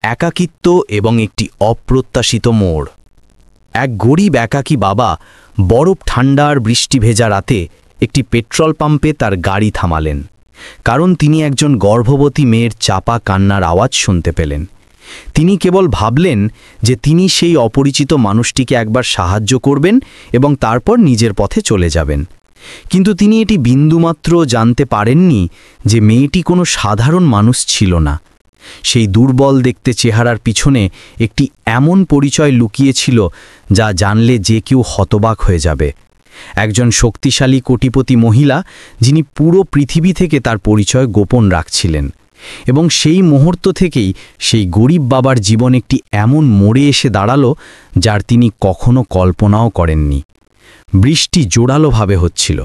একাকিত্ব এবং একটি অপ্রত্যাশিত মোড়। এক গরিব একাকী বাবা বরফ ঠান্ডা আর বৃষ্টি ভেজা রাতে একটি পেট্রোল পাম্পে তার গাড়ি থামালেন, কারণ তিনি একজন গর্ভবতী মেয়ের চাপা কান্নার আওয়াজ শুনতে পেলেন। তিনি কেবল ভাবলেন যে তিনি সেই অপরিচিত মানুষটিকে একবার সাহায্য করবেন এবং তারপর নিজের পথে চলে যাবেন। কিন্তু তিনি এটি বিন্দুমাত্র জানতে পারেননি যে মেয়েটি কোনো সাধারণ মানুষ ছিল না। সেই দুর্বল দেখতে চেহারার পিছনে একটি এমন পরিচয় লুকিয়েছিল যা জানলে যে কেউ হতবাক হয়ে যাবে। একজন শক্তিশালী কোটিপতি মহিলা, যিনি পুরো পৃথিবী থেকে তার পরিচয় গোপন রাখছিলেন। এবং সেই মুহূর্ত থেকেই সেই গরিব বাবার জীবন একটি এমন মোড়ে এসে দাঁড়ালো যার তিনি কখনো কল্পনাও করেননি। বৃষ্টি জোরালোভাবে হচ্ছিল,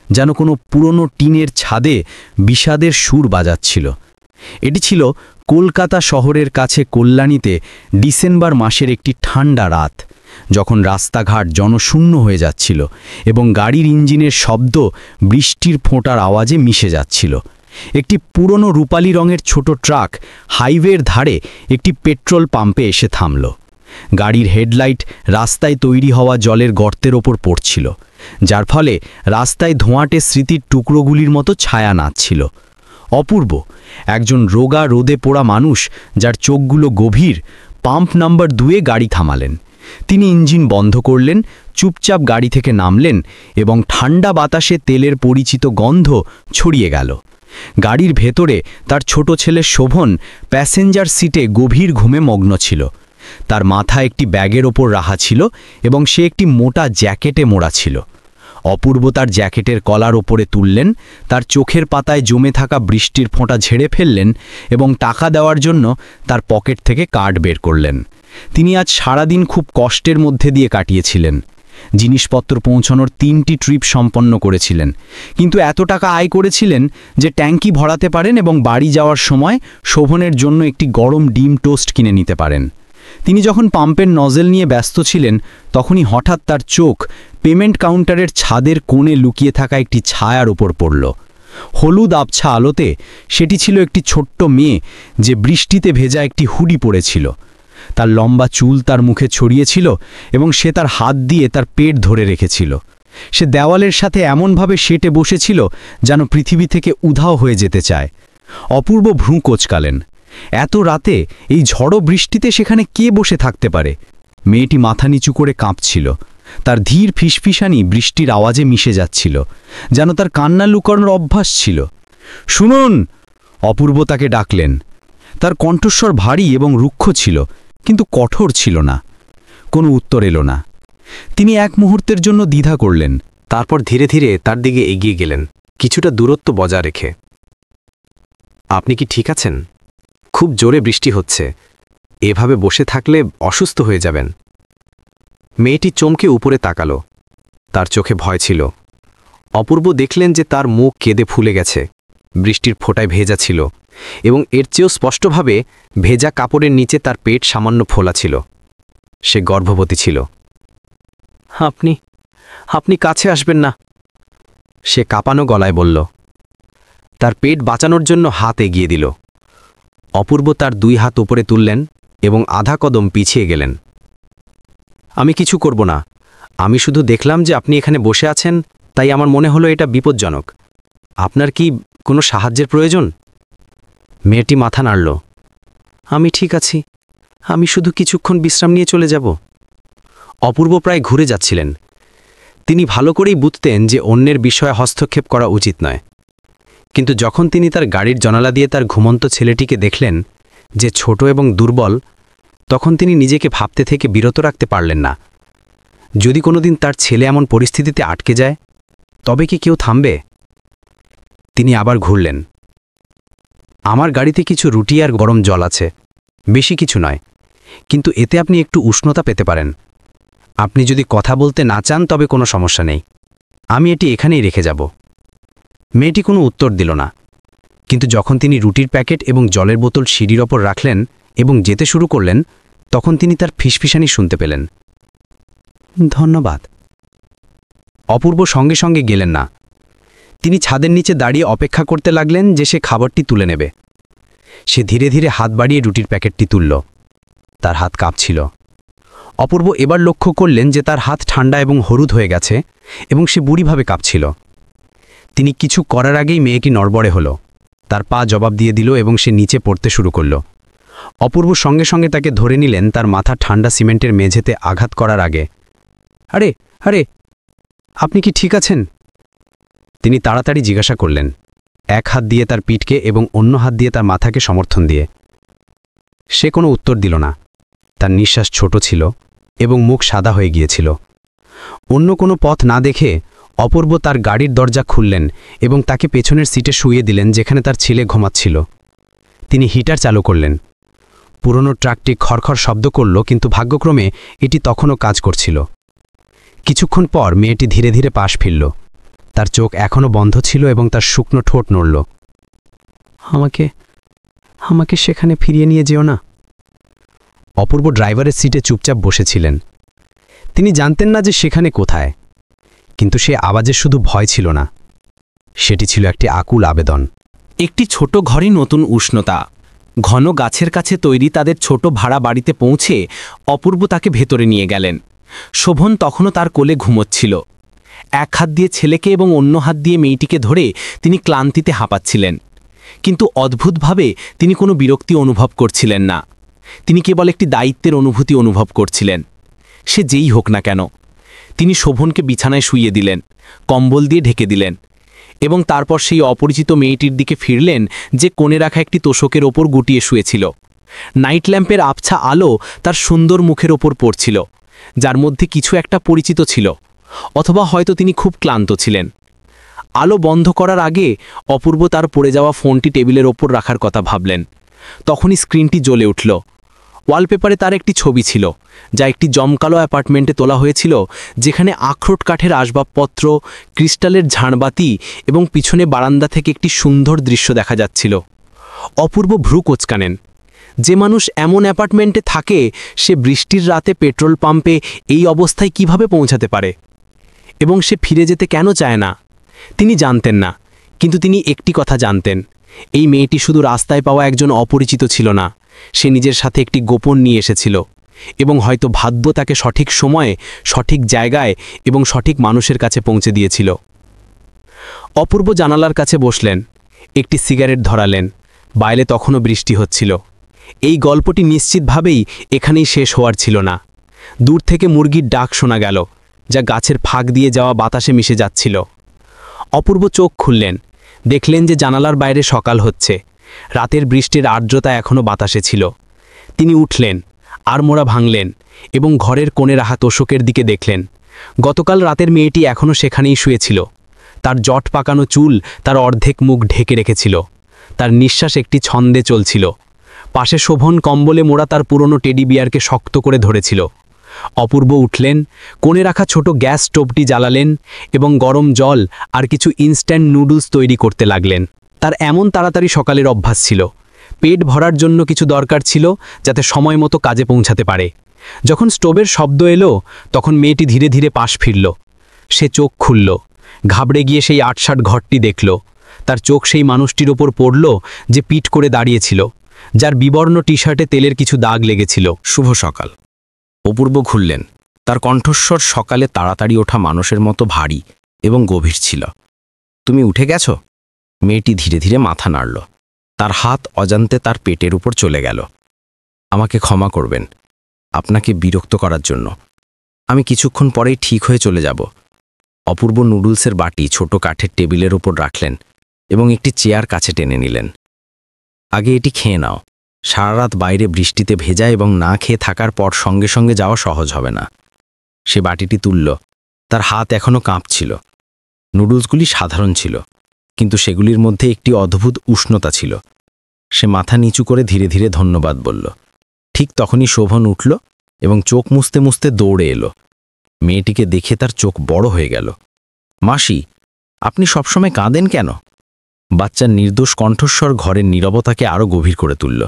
যেন কোনো পুরনো টিনের ছাদে বিষাদের সুর বাজাচ্ছিল। এটি ছিল কলকাতা শহরের কাছে কল্যাণীতে ডিসেম্বর মাসের একটি ঠান্ডা রাত, যখন রাস্তাঘাট জনশূন্য হয়ে যাচ্ছিল এবং গাড়ির ইঞ্জিনের শব্দ বৃষ্টির ফোঁটার আওয়াজে মিশে যাচ্ছিল। একটি পুরনো রূপালী রঙের ছোট ট্রাক হাইওয়ের ধারে একটি পেট্রোল পাম্পে এসে থামল। গাড়ির হেডলাইট রাস্তায় তৈরি হওয়া জলের গর্তের ওপর পড়ছিল, যার ফলে রাস্তায় ধোঁয়াটে স্মৃতির টুকরোগুলির মতো ছায়া নাচছিল। অপূর্ব, একজন রোগা রোদে পোড়া মানুষ যার চোখগুলো গভীর, পাম্প নাম্বার 2-এ গাড়ি থামালেন। তিনি ইঞ্জিন বন্ধ করলেন, চুপচাপ গাড়ি থেকে নামলেন এবং ঠান্ডা বাতাসে তেলের পরিচিত গন্ধ ছড়িয়ে গেল। গাড়ির ভেতরে তার ছোট ছেলে শোভন প্যাসেঞ্জার সিটে গভীর ঘুমে মগ্ন ছিল। তার মাথা একটি ব্যাগের ওপর রাখা ছিল এবং সে একটি মোটা জ্যাকেটে মোড়া ছিল। অপূর্ব তার জ্যাকেটের কলার ওপরে তুললেন, তার চোখের পাতায় জমে থাকা বৃষ্টির ফোঁটা ঝেড়ে ফেললেন এবং টাকা দেওয়ার জন্য তার পকেট থেকে কার্ড বের করলেন। তিনি আজ সারাদিন খুব কষ্টের মধ্যে দিয়ে কাটিয়েছিলেন। জিনিসপত্র পৌঁছানোর 3টি ট্রিপ সম্পন্ন করেছিলেন, কিন্তু এত টাকা আয় করেছিলেন যে ট্যাঙ্কি ভরাতে পারেন এবং বাড়ি যাওয়ার সময় শোভনের জন্য একটি গরম ডিম টোস্ট কিনে নিতে পারেন। তিনি যখন পাম্পের নজেল নিয়ে ব্যস্ত ছিলেন, তখনই হঠাৎ তার চোখ পেমেন্ট কাউন্টারের ছাদের কোণে লুকিয়ে থাকা একটি ছায়ার উপর পড়ল। হলুদ আবছা আলোতে সেটি ছিল একটি ছোট্ট মেয়ে, যে বৃষ্টিতে ভেজা একটি হুডি পরেছিল। তার লম্বা চুল তার মুখে ছড়িয়েছিল এবং সে তার হাত দিয়ে তার পেট ধরে রেখেছিল। সে দেওয়ালের সাথে এমনভাবে সেটে বসেছিল যেন পৃথিবী থেকে উধাও হয়ে যেতে চায়। অপূর্ব ভ্রু কোঁচকালেন। এত রাতে এই ঝড়ো বৃষ্টিতে সেখানে কে বসে থাকতে পারে? মেয়েটি মাথা নিচু করে কাঁপছিল। তার ধীর ফিসফিসানি বৃষ্টির আওয়াজে মিশে যাচ্ছিল, যেন তার কান্না লুকানোর অভ্যাস ছিল। শুনুন! অপূর্ব তাকে ডাকলেন। তার কণ্ঠস্বর ভারী এবং রুক্ষ ছিল, কিন্তু কঠোর ছিল না। কোনো উত্তর এলো না। তিনি এক মুহূর্তের জন্য দ্বিধা করলেন, তারপর ধীরে ধীরে তার দিকে এগিয়ে গেলেন, কিছুটা দূরত্ব বজায় রেখে। আপনি কি ঠিক আছেন? খুব জোরে বৃষ্টি হচ্ছে, এভাবে বসে থাকলে অসুস্থ হয়ে যাবেন। মেয়েটি চমকে উপরে তাকালো। তার চোখে ভয় ছিল। অপূর্ব দেখলেন যে তার মুখ কেঁদে ফুলে গেছে, বৃষ্টির ফোঁটায় ভেজা ছিল এবং এর চেয়েও স্পষ্টভাবে ভেজা কাপড়ের নিচে তার পেট সামান্য ফোলা ছিল। সে গর্ভবতী ছিল। আপনি আপনি কাছে আসবেন না, সে কাঁপানো গলায় বলল। তার পেট বাঁচানোর জন্য হাত এগিয়ে দিল। অপূর্ব তার 2 হাত উপরে তুললেন এবং আধা কদম পিছিয়ে গেলেন। আমি কিছু করব না, আমি শুধু দেখলাম যে আপনি এখানে বসে আছেন, তাই আমার মনে হলো এটা বিপজ্জনক। আপনার কি কোনো সাহায্যের প্রয়োজন? মেয়েটি মাথা নাড়ল। আমি ঠিক আছি, আমি শুধু কিছুক্ষণ বিশ্রাম নিয়ে চলে যাব। অপূর্ব প্রায় ঘুরে যাচ্ছিলেন। তিনি ভালো করেই বুঝতেন যে অন্যের বিষয়ে হস্তক্ষেপ করা উচিত নয়, কিন্তু যখন তিনি তার গাড়ির জানালা দিয়ে তার ঘুমন্ত ছেলেটিকে দেখলেন, যে ছোট এবং দুর্বল, তখন তিনি নিজেকে ভাবতে থেকে বিরত রাখতে পারলেন না। যদি কোনোদিন তার ছেলে এমন পরিস্থিতিতে আটকে যায়, তবে কি কেউ থামবে? তিনি আবার ঘুরলেন। আমার গাড়িতে কিছু রুটি আর গরম জল আছে, বেশি কিছু নয়, কিন্তু এতে আপনি একটু উষ্ণতা পেতে পারেন। আপনি যদি কথা বলতে না চান তবে কোনো সমস্যা নেই, আমি এটি এখানেই রেখে যাব। মেয়েটি কোনো উত্তর দিল না, কিন্তু যখন তিনি রুটির প্যাকেট এবং জলের বোতল সিঁড়ির ওপর রাখলেন এবং যেতে শুরু করলেন, তখন তিনি তার ফিসফিসানি শুনতে পেলেন। ধন্যবাদ। অপূর্ব সঙ্গে সঙ্গে গেলেন না। তিনি ছাদের নিচে দাঁড়িয়ে অপেক্ষা করতে লাগলেন যে সে খাবারটি তুলে নেবে। সে ধীরে ধীরে হাত বাড়িয়ে রুটির প্যাকেটটি তুলল। তার হাত কাঁপছিল। অপূর্ব এবার লক্ষ্য করলেন যে তার হাত ঠান্ডা এবং হলুদ হয়ে গেছে এবং সে বুড়িভাবে কাঁপছিল। তিনি কিছু করার আগেই মেয়েটি নড়বড়ে হলো। তার পা জবাব দিয়ে দিল এবং সে নিচে পড়তে শুরু করল। অপূর্ব সঙ্গে সঙ্গে তাকে ধরে নিলেন তার মাথা ঠান্ডা সিমেন্টের মেঝেতে আঘাত করার আগে। আরে আরে, আপনি কি ঠিক আছেন? তিনি তাড়াতাড়ি জিজ্ঞাসা করলেন, এক হাত দিয়ে তার পিঠকে এবং অন্য হাত দিয়ে তার মাথাকে সমর্থন দিয়ে। সে কোনো উত্তর দিল না। তার নিঃশ্বাস ছোট ছিল এবং মুখ সাদা হয়ে গিয়েছিল। অন্য কোনো পথ না দেখে অপূর্ব তার গাড়ির দরজা খুললেন এবং তাকে পেছনের সিটে শুইয়ে দিলেন, যেখানে তার ছেলে ঘুমাচ্ছিল। তিনি হিটার চালু করলেন। পুরনো ট্রাকটি খড়খড় শব্দ করল, কিন্তু ভাগ্যক্রমে এটি তখনও কাজ করছিল। কিছুক্ষণ পর মেয়েটি ধীরে ধীরে পাশ ফিরল। তার চোখ এখনও বন্ধ ছিল এবং তার শুকনো ঠোঁট নড়ল। আমাকে আমাকে সেখানে ফিরিয়ে নিয়ে যেও না। অপূর্ব ড্রাইভারের সিটে চুপচাপ বসেছিলেন। তিনি জানতেন না যে সেখানে কোথায়, কিন্তু সে আওয়াজে শুধু ভয় ছিল না, সেটি ছিল একটি আকুল আবেদন। একটি ছোট ঘরে নতুন উষ্ণতা, ঘন গাছের কাছে তৈরি তাদের ছোট ভাড়া বাড়িতে পৌঁছে অপূর্ব তাকে ভেতরে নিয়ে গেলেন। শোভন তখনও তার কোলে ঘুমোচ্ছিল। এক হাত দিয়ে ছেলেকে এবং অন্য হাত দিয়ে মেয়েটিকে ধরে তিনি ক্লান্তিতে হাঁপাচ্ছিলেন, কিন্তু অদ্ভুতভাবে তিনি কোনো বিরক্তি অনুভব করছিলেন না। তিনি কেবল একটি দায়িত্বের অনুভূতি অনুভব করছিলেন। সে যেই হোক না কেন। তিনি শোভনকে বিছানায় শুইয়ে দিলেন, কম্বল দিয়ে ঢেকে দিলেন এবং তারপর সেই অপরিচিত মেয়েটির দিকে ফিরলেন যে কোণে রাখা একটি তোষকের ওপর গুটিয়ে শুয়েছিল। নাইট ল্যাম্পের আবছা আলো তার সুন্দর মুখের ওপর পড়ছিল, যার মধ্যে কিছু একটা পরিচিত ছিল, অথবা হয়তো তিনি খুব ক্লান্ত ছিলেন। আলো বন্ধ করার আগে অপূর্ব তার পড়ে যাওয়া ফোনটি টেবিলের ওপর রাখার কথা ভাবলেন। তখনই স্ক্রিনটি জ্বলে উঠল। ওয়ালপেপারে তার একটি ছবি ছিল, যা একটি জমকালো অ্যাপার্টমেন্টে তোলা হয়েছিল, যেখানে আখরোট কাঠের আসবাবপত্র, ক্রিস্টালের ঝাড়বাতি এবং পিছনে বারান্দা থেকে একটি সুন্দর দৃশ্য দেখা যাচ্ছিল। অপূর্ব ভ্রু কোঁচকানেন। যে মানুষ এমন অ্যাপার্টমেন্টে থাকে, সে বৃষ্টির রাতে পেট্রোল পাম্পে এই অবস্থায় কিভাবে পৌঁছাতে পারে? এবং সে ফিরে যেতে কেন চায় না? তিনি জানতেন না, কিন্তু তিনি একটি কথা জানতেন, এই মেয়েটি শুধু রাস্তায় পাওয়া একজন অপরিচিত ছিল না, সে নিজের সাথে একটি গোপন নিয়ে এসেছিল, এবং হয়তো ভাগ্য তাকে সঠিক সময়ে, সঠিক জায়গায় এবং সঠিক মানুষের কাছে পৌঁছে দিয়েছিল। অপূর্ব জানালার কাছে বসলেন, একটি সিগারেট ধরালেন। বাইরে তখনও বৃষ্টি হচ্ছিল। এই গল্পটি নিশ্চিতভাবেই এখানেই শেষ হওয়ার ছিল না। দূর থেকে মুরগির ডাক শোনা গেল, যা গাছের ফাঁক দিয়ে যাওয়া বাতাসে মিশে যাচ্ছিল। অপূর্ব চোখ খুললেন, দেখলেন যে জানালার বাইরে সকাল হচ্ছে। রাতের বৃষ্টির আর্দ্রতা এখনও বাতাসে ছিল। তিনি উঠলেন, আড়মোড়া ভাঙলেন এবং ঘরের কোণে রাখা তোষকের দিকে দেখলেন। গতকাল রাতের মেয়েটি এখনও সেখানেই শুয়েছিল। তার জট পাকানো চুল তার অর্ধেক মুখ ঢেকে রেখেছিল। তার নিঃশ্বাস একটি ছন্দে চলছিল। পাশে শোভন কম্বলে মোড়া তার পুরনো টেডি বিয়ারকে শক্ত করে ধরেছিল। অপূর্ব উঠলেন, কোণে রাখা ছোট গ্যাস স্টোভটি জ্বালালেন এবং গরম জল আর কিছু ইনস্ট্যান্ট নুডলস তৈরি করতে লাগলেন। তার এমন তাড়াতাড়ি সকালের অভ্যাস ছিল। পেট ভরার জন্য কিছু দরকার ছিল, যাতে সময় মতো কাজে পৌঁছাতে পারে। যখন স্টোভের শব্দ এলো, তখন মেয়েটি ধীরে ধীরে পাশ ফিরল। সে চোখ খুলল, ঘাবড়ে গিয়ে সেই আটসাট ঘরটি দেখল। তার চোখ সেই মানুষটির ওপর পড়ল, যে পিঠ করে দাঁড়িয়েছিল, যার বিবর্ণ টি শার্টে তেলের কিছু দাগ লেগেছিল। শুভ সকাল। অপূর্ব ঘুরলেন। তার কণ্ঠস্বর সকালে তাড়াতাড়ি ওঠা মানুষের মতো ভারী এবং গভীর ছিল। তুমি উঠে গেছ? মেয়েটি ধীরে ধীরে মাথা নাড়ল। তার হাত অজান্তে তার পেটের উপর চলে গেল। আমাকে ক্ষমা করবেন, আপনাকে বিরক্ত করার জন্য। আমি কিছুক্ষণ পরেই ঠিক হয়ে চলে যাব। অপূর্ব নুডলসের বাটি ছোট কাঠের টেবিলের ওপর রাখলেন এবং একটি চেয়ার কাছে টেনে নিলেন। আগে এটি খেয়ে নাও। সারা রাত বাইরে বৃষ্টিতে ভেজা এবং না খেয়ে থাকার পর সঙ্গে সঙ্গে যাওয়া সহজ হবে না। সে বাটিটি তুলল। তার হাত এখনও কাঁপছিল। নুডলসগুলি সাধারণ ছিল, কিন্তু সেগুলির মধ্যে একটি অদ্ভুত উষ্ণতা ছিল। সে মাথা নিচু করে ধীরে ধীরে ধন্যবাদ বলল। ঠিক তখনই শোভন উঠল এবং চোখ মুছতে মুছতে দৌড়ে এলো। মেয়েটিকে দেখে তার চোখ বড় হয়ে গেল। মাসি, আপনি সবসময় কাঁদেন কেন? বাচ্চার নির্দোষ কণ্ঠস্বর ঘরের নীরবতাকে আরও গভীর করে তুলল।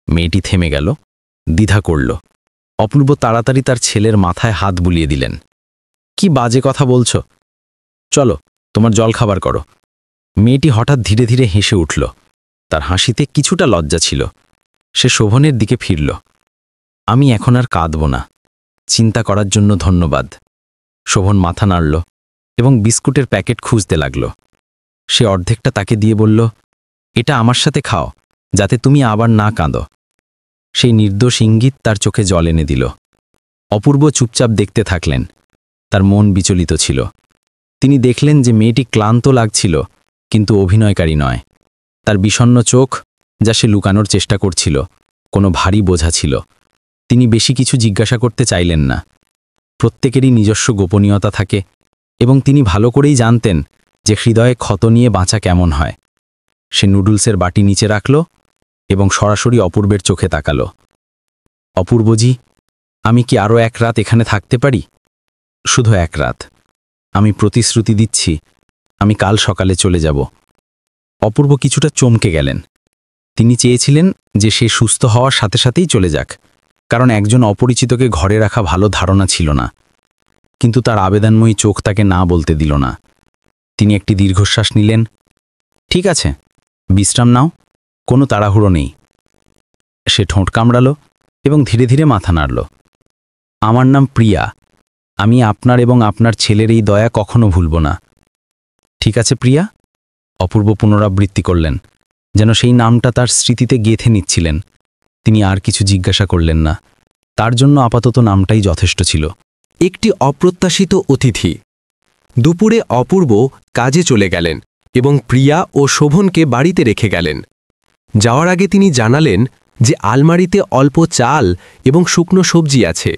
মেয়েটি থেমে গেল, দ্বিধা করল। অপূর্ব তাড়াতাড়ি তার ছেলের মাথায় হাত বুলিয়ে দিলেন। কি বাজে কথা বলছ? চলো, তোমার জলখাবার করো। মেয়েটি হঠাৎ ধীরে ধীরে হেসে উঠল। তার হাসিতে কিছুটা লজ্জা ছিল। সে শোভনের দিকে ফিরল। আমি এখন আর কাঁদব না, চিন্তা করার জন্য ধন্যবাদ। শোভন মাথা নাড়ল এবং বিস্কুটের প্যাকেট খুঁজতে লাগল। সে অর্ধেকটা তাকে দিয়ে বলল, এটা আমার সাথে খাও, যাতে তুমি আবার না কাঁদো। সেই নির্দোষ ইঙ্গিত তার চোখে জল এনে দিল। অপূর্ব চুপচাপ দেখতে থাকলেন। তার মন বিচলিত ছিল। তিনি দেখলেন যে মেয়েটি ক্লান্ত লাগছিল, কিন্তু অভিনয়কারী নয়। তার বিষণ্ণ চোখ, যা সে লুকানোর চেষ্টা করছিল, কোনো ভারী বোঝা ছিল। তিনি বেশি কিছু জিজ্ঞাসা করতে চাইলেন না। প্রত্যেকেরই নিজস্ব গোপনীয়তা থাকে, এবং তিনি ভালো করেই জানতেন যে হৃদয়ে ক্ষত নিয়ে বাঁচা কেমন হয়। সে নুডলসের বাটি নিচে রাখল এবং সরাসরি অপূর্বের চোখে তাকাল। অপূর্বজি, আমি কি আরও এক রাত এখানে থাকতে পারি? শুধু এক রাত। আমি প্রতিশ্রুতি দিচ্ছি, আমি কাল সকালে চলে যাব। অপূর্ব কিছুটা চমকে গেলেন। তিনি চেয়েছিলেন যে সে সুস্থ হওয়ার সাথে সাথেই চলে যাক, কারণ একজন অপরিচিতকে ঘরে রাখা ভালো ধারণা ছিল না। কিন্তু তার আবেদনময়ী চোখ তাকে না বলতে দিল না। তিনি একটি দীর্ঘশ্বাস নিলেন। ঠিক আছে, বিশ্রাম নাও, কোনো তাড়াহুড়ো নেই। সে ঠোঁট কামড়াল এবং ধীরে ধীরে মাথা নাড়ল। আমার নাম প্রিয়া। আমি আপনার এবং আপনার ছেলের এই দয়া কখনো ভুলব না। ঠিক আছে প্রিয়া, অপূর্ব পুনরাবৃত্তি করলেন, যেন সেই নামটা তার স্মৃতিতে গেঁথে নিচ্ছিলেন। তিনি আর কিছু জিজ্ঞাসা করলেন না। তার জন্য আপাতত নামটাই যথেষ্ট ছিল। একটি অপ্রত্যাশিত অতিথি। দুপুরে অপূর্ব কাজে চলে গেলেন এবং প্রিয়া ও শোভনকে বাড়িতে রেখে গেলেন। যাওয়ার আগে তিনি জানালেন যে আলমারিতে অল্প চাল এবং শুকনো সবজি আছে।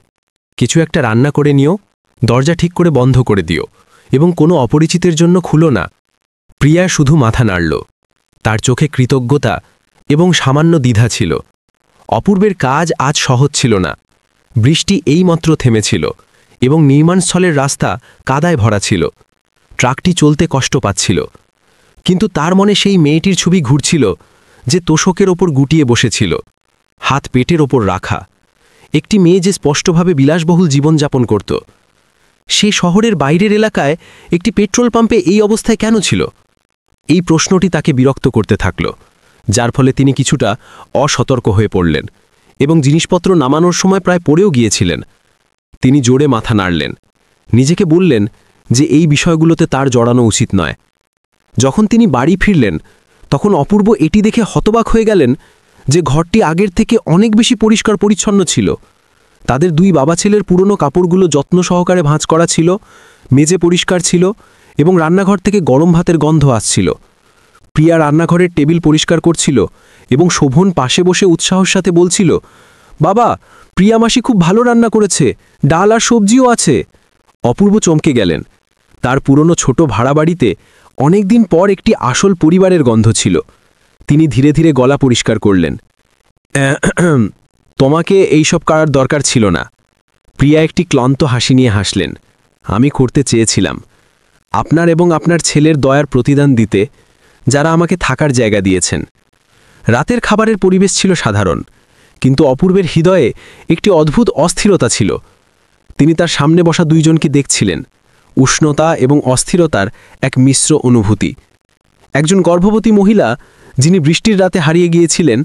কিছু একটা রান্না করে নিও, দরজা ঠিক করে বন্ধ করে দিও এবং কোনো অপরিচিতের জন্য খুলো না। প্রিয়া শুধু মাথা নাড়ল। তার চোখে কৃতজ্ঞতা এবং সামান্য দ্বিধা ছিল। অপূর্বের কাজ আজ সহজ ছিল না। বৃষ্টি এইমাত্র থেমেছিল এবং নির্মাণস্থলের রাস্তা কাদায় ভরা ছিল। ট্রাকটি চলতে কষ্ট পাচ্ছিল, কিন্তু তার মনে সেই মেয়েটির ছবি ঘুরছিল যে তোষকের ওপর গুটিয়ে বসেছিল, হাত পেটের ওপর রাখা। একটি মেয়ে যে স্পষ্টভাবে বিলাসবহুল জীবনযাপন করত। সে শহরের বাইরের এলাকায় একটি পেট্রোল পাম্পে এই অবস্থায় কেন ছিল? এই প্রশ্নটি তাকে বিরক্ত করতে থাকল, যার ফলে তিনি কিছুটা অসতর্ক হয়ে পড়লেন এবং জিনিসপত্র নামানোর সময় প্রায় পড়েও গিয়েছিলেন। তিনি জোরে মাথা নাড়লেন, নিজেকে বললেন যে এই বিষয়গুলোতে তার জড়ানো উচিত নয়। যখন তিনি বাড়ি ফিরলেন, তখন অপূর্ব এটি দেখে হতবাক হয়ে গেলেন যে ঘরটি আগের থেকে অনেক বেশি পরিষ্কার পরিচ্ছন্ন ছিল। তাদের দুই বাবা ছেলের পুরনো কাপড়গুলো যত্ন সহকারে ভাঁজ করা ছিল, মেঝে পরিষ্কার ছিল এবং রান্নাঘর থেকে গরম ভাতের গন্ধ আসছিল। প্রিয়া রান্নাঘরের টেবিল পরিষ্কার করছিল এবং শোভন পাশে বসে উৎসাহের সাথে বলছিল, বাবা, প্রিয়া মাসি খুব ভালো রান্না করেছে, ডাল আর সবজিও আছে। অপূর্ব চমকে গেলেন। তার পুরনো ছোট ভাড়া বাড়িতে অনেকদিন পর একটি আসল পরিবারের গন্ধ ছিল। তিনি ধীরে ধীরে গলা পরিষ্কার করলেন, তোমাকে এইসব করার দরকার ছিল না। প্রিয়া একটি ক্লান্ত হাসি নিয়ে হাসলেন। আমি করতে চেয়েছিলাম, আপনার এবং আপনার ছেলের দয়ার প্রতিদান দিতে, যারা আমাকে থাকার জায়গা দিয়েছেন। রাতের খাবারের পরিবেশ ছিল সাধারণ, কিন্তু অপূর্বের হৃদয়ে একটি অদ্ভুত অস্থিরতা ছিল। তিনি তার সামনে বসা দুইজনকে দেখছিলেন, উষ্ণতা এবং অস্থিরতার এক মিশ্র অনুভূতি। একজন গর্ভবতী মহিলা, যিনি বৃষ্টির রাতে হারিয়ে গিয়েছিলেন,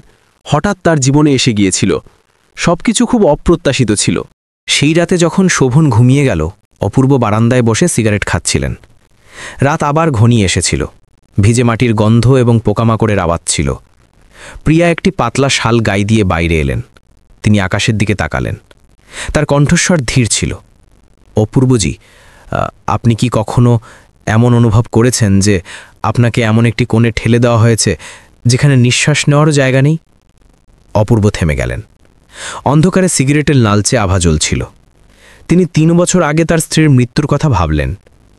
হঠাৎ তার জীবনে এসে গিয়েছিল। সবকিছু খুব অপ্রত্যাশিত ছিল। সেই রাতে যখন শোভন ঘুমিয়ে গেল, অপূর্ব বারান্দায় বসে সিগারেট খাচ্ছিলেন। রাত আবার ঘনিয়ে এসেছিল। ভিজে মাটির গন্ধ এবং পোকামাকড়ের আওয়াজ ছিল। প্রিয়া একটি পাতলা শাল গায়ে দিয়ে বাইরে এলেন। তিনি আকাশের দিকে তাকালেন। তার কণ্ঠস্বর ধীর ছিল। অপূর্বজি, আপনি কি কখনো এমন অনুভব করেছেন যে আপনাকে এমন একটি কোণে ঠেলে দেওয়া হয়েছে যেখানে নিঃশ্বাস নেওয়ারও জায়গা নেই? অপূর্ব থেমে গেলেন। অন্ধকারে সিগারেটের লালচে আভা জ্বলছিল। তিনি ৩ বছর আগে তার স্ত্রীর মৃত্যুর কথা ভাবলেন,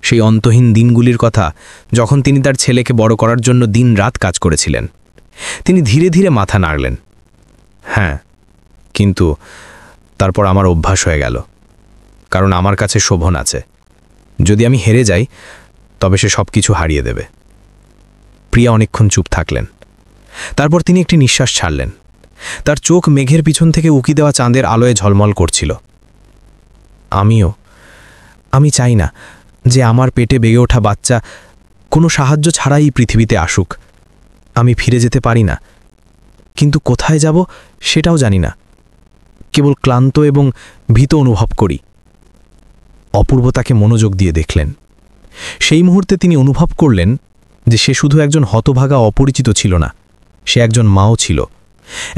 সেই অন্তহীন দিনগুলির কথা, যখন তিনি তার ছেলেকে বড় করার জন্য দিন রাত কাজ করেছিলেন। তিনি ধীরে ধীরে মাথা নাড়লেন। হ্যাঁ, কিন্তু তারপর আমার অভ্যাস হয়ে গেল, কারণ আমার কাছে শোভন আছে। যদি আমি হেরে যাই, তবে সে সব কিছু হারিয়ে দেবে। প্রিয়া অনেকক্ষণ চুপ থাকলেন। তারপর তিনি একটি নিঃশ্বাস ছাড়লেন। তার চোখ মেঘের পিছন থেকে উকি দেওয়া চাঁদের আলোয় ঝলমল করছিল। আমি চাই না যে আমার পেটে বেগে ওঠা বাচ্চা কোনো সাহায্য ছাড়াই পৃথিবীতে আসুক। আমি ফিরে যেতে পারি না, কিন্তু কোথায় যাব সেটাও জানি না। কেবল ক্লান্ত এবং ভীত অনুভব করি। অপূর্ব তাকে মনোযোগ দিয়ে দেখলেন। সেই মুহূর্তে তিনি অনুভব করলেন যে সে শুধু একজন হতভাগা অপরিচিত ছিল না, সে একজন মাও ছিল।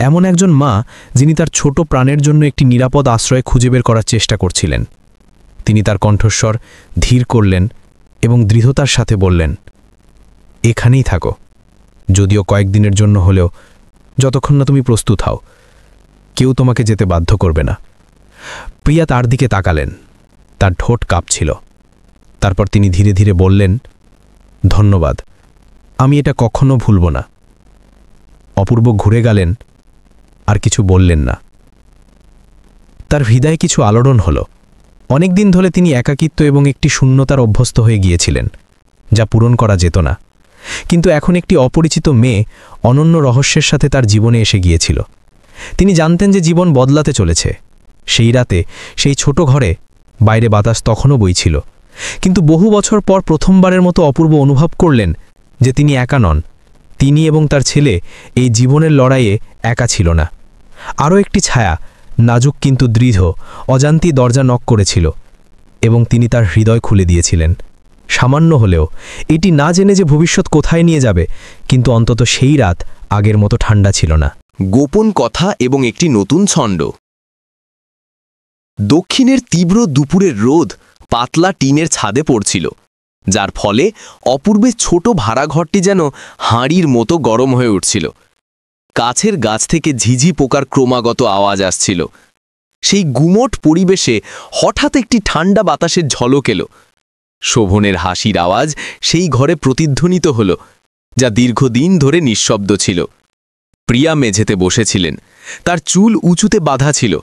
এমন একজন মা যিনি তার ছোট প্রাণের জন্য একটি নিরাপদ আশ্রয় খুঁজে বের করার চেষ্টা করছিলেন। তিনি তার কণ্ঠস্বর ধীর করলেন এবং দৃঢ়তার সাথে বললেন, এখানেই থাকো, যদিও কয়েকদিনের জন্য হলেও, যতক্ষণ না তুমি প্রস্তুত হও। কেউ তোমাকে যেতে বাধ্য করবে না। প্রিয়া তার দিকে তাকালেন। তার ঠোঁট কাঁপছিল। তারপর তিনি ধীরে ধীরে বললেন, ধন্যবাদ, আমি এটা কখনো ভুলব না। অপূর্ব ঘুরে গেলেন, আর কিছু বললেন না। তার হৃদয়ে কিছু আলোড়ন হল। অনেক দিন ধরে তিনি একাকিত্ব এবং একটি শূন্যতার অভ্যস্ত হয়ে গিয়েছিলেন, যা পূরণ করা যেত না। কিন্তু এখন একটি অপরিচিত মেয়ে অনন্য রহস্যের সাথে তার জীবনে এসে গিয়েছিল। তিনি জানতেন যে জীবন বদলাতে চলেছে। সেই রাতে সেই ছোট ঘরে বাইরে বাতাস তখনও বইছিল, কিন্তু বহু বছর পর প্রথমবারের মতো অপূর্ব অনুভব করলেন যে তিনি একা নন। তিনি এবং তার ছেলে এই জীবনের লড়াইয়ে একা ছিল না। আরও একটি ছায়া, নাজুক কিন্তু দৃঢ়, অজান্তি দরজা নক করেছিল, এবং তিনি তার হৃদয় খুলে দিয়েছিলেন। সামান্য হলেও, এটি না জেনে যে ভবিষ্যৎ কোথায় নিয়ে যাবে, কিন্তু অন্তত সেই রাত আগের মতো ঠান্ডা ছিল না। গোপন কথা এবং একটি নতুন ছন্দ। দক্ষিণের তীব্র দুপুরের রোদ পাতলা টিনের ছাদে পড়ছিল, যার ফলে অপূর্বের ছোট ভাড়াঘরটি যেন হাঁড়ির মতো গরম হয়ে উঠছিল। কাছের গাছ থেকে ঝিঝি পোকার ক্রমাগত আওয়াজ আসছিল। সেই গুমোট পরিবেশে হঠাৎ একটি ঠান্ডা বাতাসের ঝলক এলো। শোভনের হাসির আওয়াজ সেই ঘরে প্রতিধ্বনিত হল, যা দীর্ঘদিন ধরে নিঃশব্দ ছিল। প্রিয়া মেঝেতে বসেছিলেন। তার চুল উঁচুতে বাঁধা ছিল,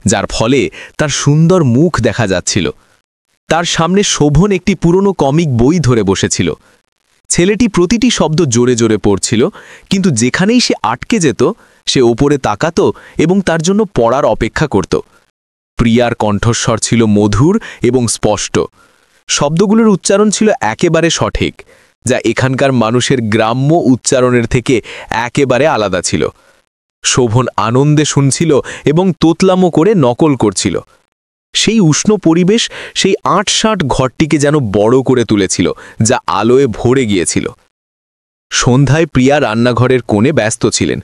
যার ফলে তার সুন্দর মুখ দেখা যাচ্ছিল। তার সামনে শোভন একটি পুরনো কমিক বই ধরে বসেছিল। ছেলেটি প্রতিটি শব্দ জোরে জোরে পড়ছিল, কিন্তু যেখানেই সে আটকে যেত, সে ওপরে তাকাত এবং তার জন্য পড়ার অপেক্ষা করত। প্রিয়ার কণ্ঠস্বর ছিল মধুর এবং স্পষ্ট। শব্দগুলোর উচ্চারণ ছিল একেবারে সঠিক, যা এখানকার মানুষের গ্রাম্য উচ্চারণের থেকে একেবারে আলাদা ছিল। শোভন আনন্দে শুনছিল এবং তোতলামো করে নকল করছিল। সেই উষ্ণ পরিবেশ সেই ৮-৬০ ঘরটিকে যেন বড় করে তুলেছিল, যা আলোয় ভরে গিয়েছিল। সন্ধ্যায় প্রিয়া রান্নাঘরের কোণে ব্যস্ত ছিলেন।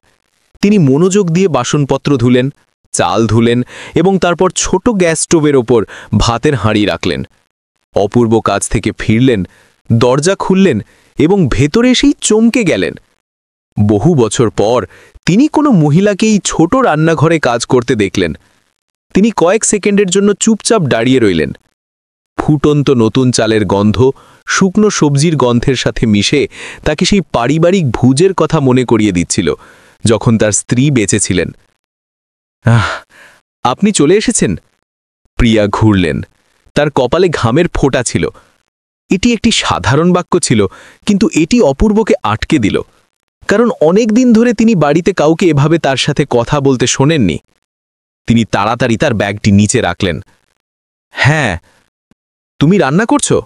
তিনি মনোযোগ দিয়ে বাসনপত্র ধুলেন, চাল ধুলেন এবং তারপর ছোট গ্যাস স্টোভের ওপর ভাতের হাঁড়ি রাখলেন। অপূর্ব কাজ থেকে ফিরলেন, দরজা খুললেন এবং ভেতরে এসেই চমকে গেলেন। বহু বছর পর তিনি কোনো মহিলাকেই ছোট রান্নাঘরে কাজ করতে দেখলেন। তিনি কয়েক সেকেন্ডের জন্য চুপচাপ দাঁড়িয়ে রইলেন। ফুটন্ত নতুন চালের গন্ধ শুকনো সবজির গন্ধের সাথে মিশে তাকে সেই পারিবারিক ভোজের কথা মনে করিয়ে দিচ্ছিল, যখন তার স্ত্রী বেঁচে ছিলেন। আপনি চলে এসেছেন? প্রিয়া ঘুরলেন। তার কপালে ঘামের ফোঁটা ছিল। এটি একটি সাধারণ বাক্য ছিল, কিন্তু এটি অপূর্বকে আটকে দিল, কারণ অনেক দিন ধরে তিনি বাড়িতে কাউকে এভাবে তার সাথে কথা বলতে শোনেননি। তিনি তাড়াতাড়ি তার ব্যাগটি নিচে রাখলেন। হ্যাঁ, তুমি রান্না করছো?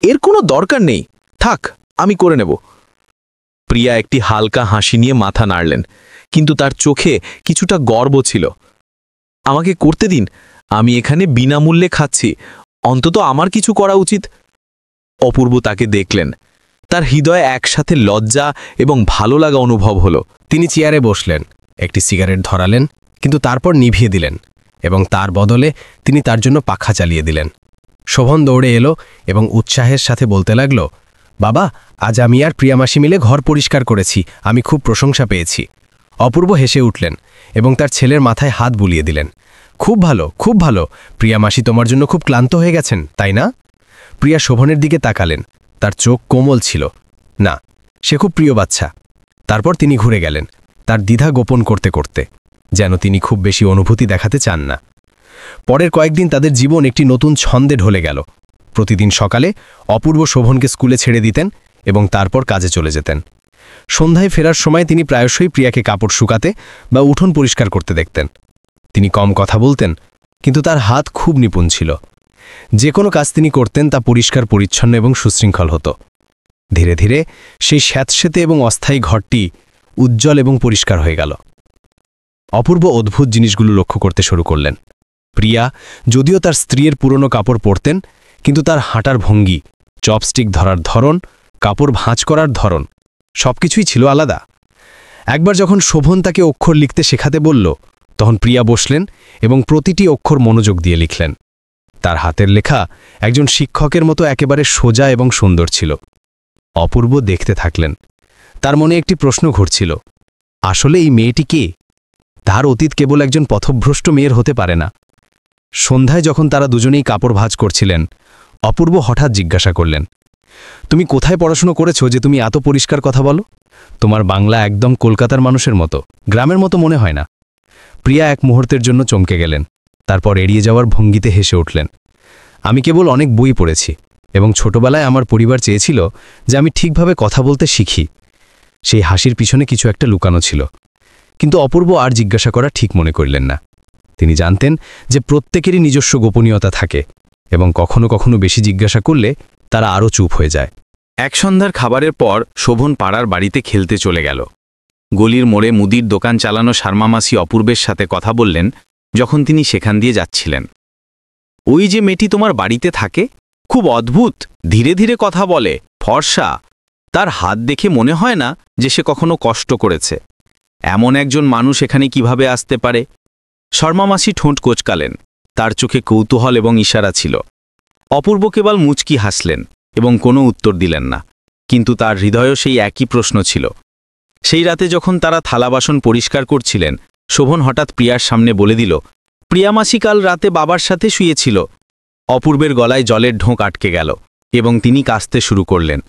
এর কোনো দরকার নেই, থাক, আমি করে নেব। প্রিয়া একটি হালকা হাসি নিয়ে মাথা নাড়লেন, কিন্তু তার চোখে কিছুটা গর্ব ছিল। আমাকে করতে দিন, আমি এখানে বিনামূল্যে খাচ্ছি, অন্তত আমার কিছু করা উচিত। অপূর্ব তাকে দেখলেন। তার হৃদয়ে একসাথে লজ্জা এবং ভালো লাগা অনুভব হল। তিনি চেয়ারে বসলেন, একটি সিগারেট ধরালেন, কিন্তু তারপর নিভিয়ে দিলেন এবং তার বদলে তিনি তার জন্য পাখা চালিয়ে দিলেন। শোভন দৌড়ে এলো এবং উৎসাহের সাথে বলতে লাগল, বাবা, আজ আমি আর প্রিয়ামাসি মিলে ঘর পরিষ্কার করেছি, আমি খুব প্রশংসা পেয়েছি। অপূর্ব হেসে উঠলেন এবং তার ছেলের মাথায় হাত বুলিয়ে দিলেন। খুব ভালো, খুব ভালো। প্রিয়ামাসি তোমার জন্য খুব ক্লান্ত হয়ে গেছেন, তাই না? প্রিয়া শোভনের দিকে তাকালেন। তার চোখ কোমল ছিল। না, সে খুব প্রিয় বাচ্চা। তারপর তিনি ঘুরে গেলেন, তার দ্বিধা গোপন করতে করতে, যেন তিনি খুব বেশি অনুভূতি দেখাতে চান না। পরের কয়েকদিন তাদের জীবন একটি নতুন ছন্দে ঢলে গেল। প্রতিদিন সকালে অপূর্ব শোভনকে স্কুলে ছেড়ে দিতেন এবং তারপর কাজে চলে যেতেন। সন্ধ্যায় ফেরার সময় তিনি প্রায়শই প্রিয়াকে কাপড় শুকাতে বা উঠোন পরিষ্কার করতে দেখতেন। তিনি কম কথা বলতেন, কিন্তু তার হাত খুব নিপুণ ছিল। যে কোনো কাজ তিনি করতেন তা পরিষ্কার পরিচ্ছন্ন এবং সুশৃঙ্খল হতো। ধীরে ধীরে সেই স্যাঁতসেঁতে এবং অস্থায়ী ঘরটি উজ্জ্বল এবং পরিষ্কার হয়ে গেল। অপূর্ব অদ্ভুত জিনিসগুলো লক্ষ্য করতে শুরু করলেন। প্রিয়া যদিও তার স্ত্রীর পুরনো কাপড় পরতেন, কিন্তু তার হাঁটার ভঙ্গি, চপস্টিক ধরার ধরন, কাপড় ভাঁজ করার ধরন সবকিছুই ছিল আলাদা। একবার যখন শোভন তাকে অক্ষর লিখতে শেখাতে বলল, তখন প্রিয়া বসলেন এবং প্রতিটি অক্ষর মনোযোগ দিয়ে লিখলেন। তার হাতের লেখা একজন শিক্ষকের মতো একেবারে সোজা এবং সুন্দর ছিল। অপূর্ব দেখতে থাকলেন। তার মনে একটি প্রশ্ন ঘুরছিল, আসলে এই মেয়েটি কে? তার অতীত কেবল একজন পথভ্রষ্ট মেয়ের হতে পারে না। সন্ধ্যায় যখন তারা দুজনেই কাপড় ভাঁজ করছিলেন, অপূর্ব হঠাৎ জিজ্ঞাসা করলেন, তুমি কোথায় পড়াশুনো করেছো যে তুমি এত পরিষ্কার কথা বলো? তোমার বাংলা একদম কলকাতার মানুষের মতো, গ্রামের মতো মনে হয় না। প্রিয়া এক মুহূর্তের জন্য চমকে গেলেন, তারপর এড়িয়ে যাওয়ার ভঙ্গিতে হেসে উঠলেন। আমি কেবল অনেক বই পড়েছি এবং ছোটবেলায় আমার পরিবার চেয়েছিল যে আমি ঠিকভাবে কথা বলতে শিখি। সেই হাসির পিছনে কিছু একটা লুকানো ছিল, কিন্তু অপূর্ব আর জিজ্ঞাসা করা ঠিক মনে করলেন না। তিনি জানতেন যে প্রত্যেকেরই নিজস্ব গোপনীয়তা থাকে এবং কখনো কখনো বেশি জিজ্ঞাসা করলে তারা আরও চুপ হয়ে যায়। এক সন্ধ্যার খাবারের পর শোভন পাড়ার বাড়িতে খেলতে চলে গেল। গলির মোড়ে মুদির দোকান চালানো শার্মামাসি অপূর্বের সাথে কথা বললেন যখন তিনি সেখান দিয়ে যাচ্ছিলেন। ওই যে মেয়েটি তোমার বাড়িতে থাকে, খুব অদ্ভুত, ধীরে ধীরে কথা বলে, ফর্সা, তার হাত দেখে মনে হয় না যে সে কখনো কষ্ট করেছে। এমন একজন মানুষ এখানে কিভাবে আসতে পারে? শর্মামাসি ঠোঁট কোঁচকালেন, তার চোখে কৌতূহল এবং ইশারা ছিল। অপূর্ব কেবল মুচকি হাসলেন এবং কোনো উত্তর দিলেন না, কিন্তু তার হৃদয়েও সেই একই প্রশ্ন ছিল। সেই রাতে যখন তারা থালা বাসন পরিষ্কার করছিলেন, শোভন হঠাৎ প্রিয়ার সামনে বলে দিল, প্রিয়ামাসি কাল রাতে বাবার সাথে শুয়েছিল। অপূর্বের গলায় জলের ঢোক আটকে গেল এবং তিনি কাশতে শুরু করলেন।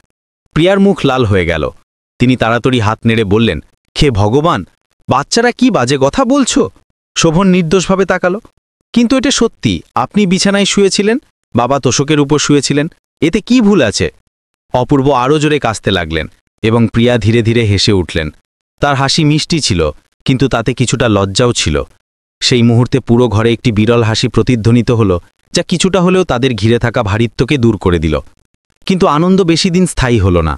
প্রিয়ার মুখ লাল হয়ে গেল। তিনি তাড়াতাড়ি হাত নেড়ে বললেন, হে ভগবান, বাচ্চারা কি বাজে কথা বলছো? শোভন নির্দোষভাবে তাকালো। কিন্তু এটা সত্যি, আপনি বিছানায় শুয়েছিলেন, বাবা তোষকের উপর শুয়েছিলেন, এতে কি ভুল আছে? অপূর্ব আরও জোরে কাশতে লাগলেন এবং প্রিয়া ধীরে ধীরে হেসে উঠলেন। তার হাসি মিষ্টি ছিল, কিন্তু তাতে কিছুটা লজ্জাও ছিল। সেই মুহূর্তে পুরো ঘরে একটি বিরল হাসি প্রতিধ্বনিত হল, যা কিছুটা হলেও তাদের ঘিরে থাকা ভারিত্বকে দূর করে দিল। কিন্তু আনন্দ বেশি দিন স্থায়ী হল না।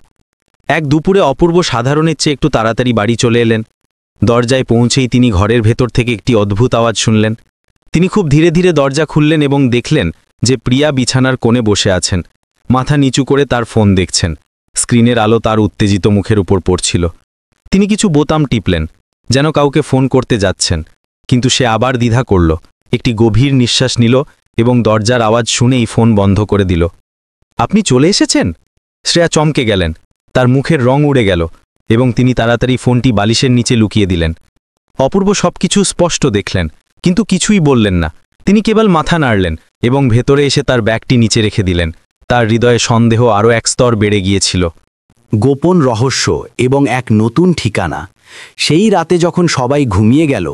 এক দুপুরে অপূর্ব সাধারণের চেয়ে একটু তাড়াতাড়ি বাড়ি চলে এলেন। দরজায় পৌঁছেই তিনি ঘরের ভেতর থেকে একটি অদ্ভুত আওয়াজ শুনলেন। তিনি খুব ধীরে ধীরে দরজা খুললেন এবং দেখলেন যে প্রিয়া বিছানার কোণে বসে আছেন, মাথা নিচু করে তার ফোন দেখছেন। স্ক্রিনের আলো তার উত্তেজিত মুখের উপর পড়ছিল। তিনি কিছু বোতাম টিপলেন, যেন কাউকে ফোন করতে যাচ্ছেন, কিন্তু সে আবার দ্বিধা করল, একটি গভীর নিঃশ্বাস নিল এবং দরজার আওয়াজ শুনেই ফোন বন্ধ করে দিল। আপনি চলে এসেছেন? শ্রেয়া চমকে গেলেন, তার মুখের রং উড়ে গেল এবং তিনি তাড়াতাড়ি ফোনটি বালিশের নিচে লুকিয়ে দিলেন। অপূর্ব সবকিছু স্পষ্ট দেখলেন, কিন্তু কিছুই বললেন না। তিনি কেবল মাথা নাড়লেন এবং ভেতরে এসে তার ব্যাগটি নিচে রেখে দিলেন। তার হৃদয়ে সন্দেহ আরও এক স্তর বেড়ে গিয়েছিল। গোপন রহস্য এবং এক নতুন ঠিকানা। সেই রাতে যখন সবাই ঘুমিয়ে গেল,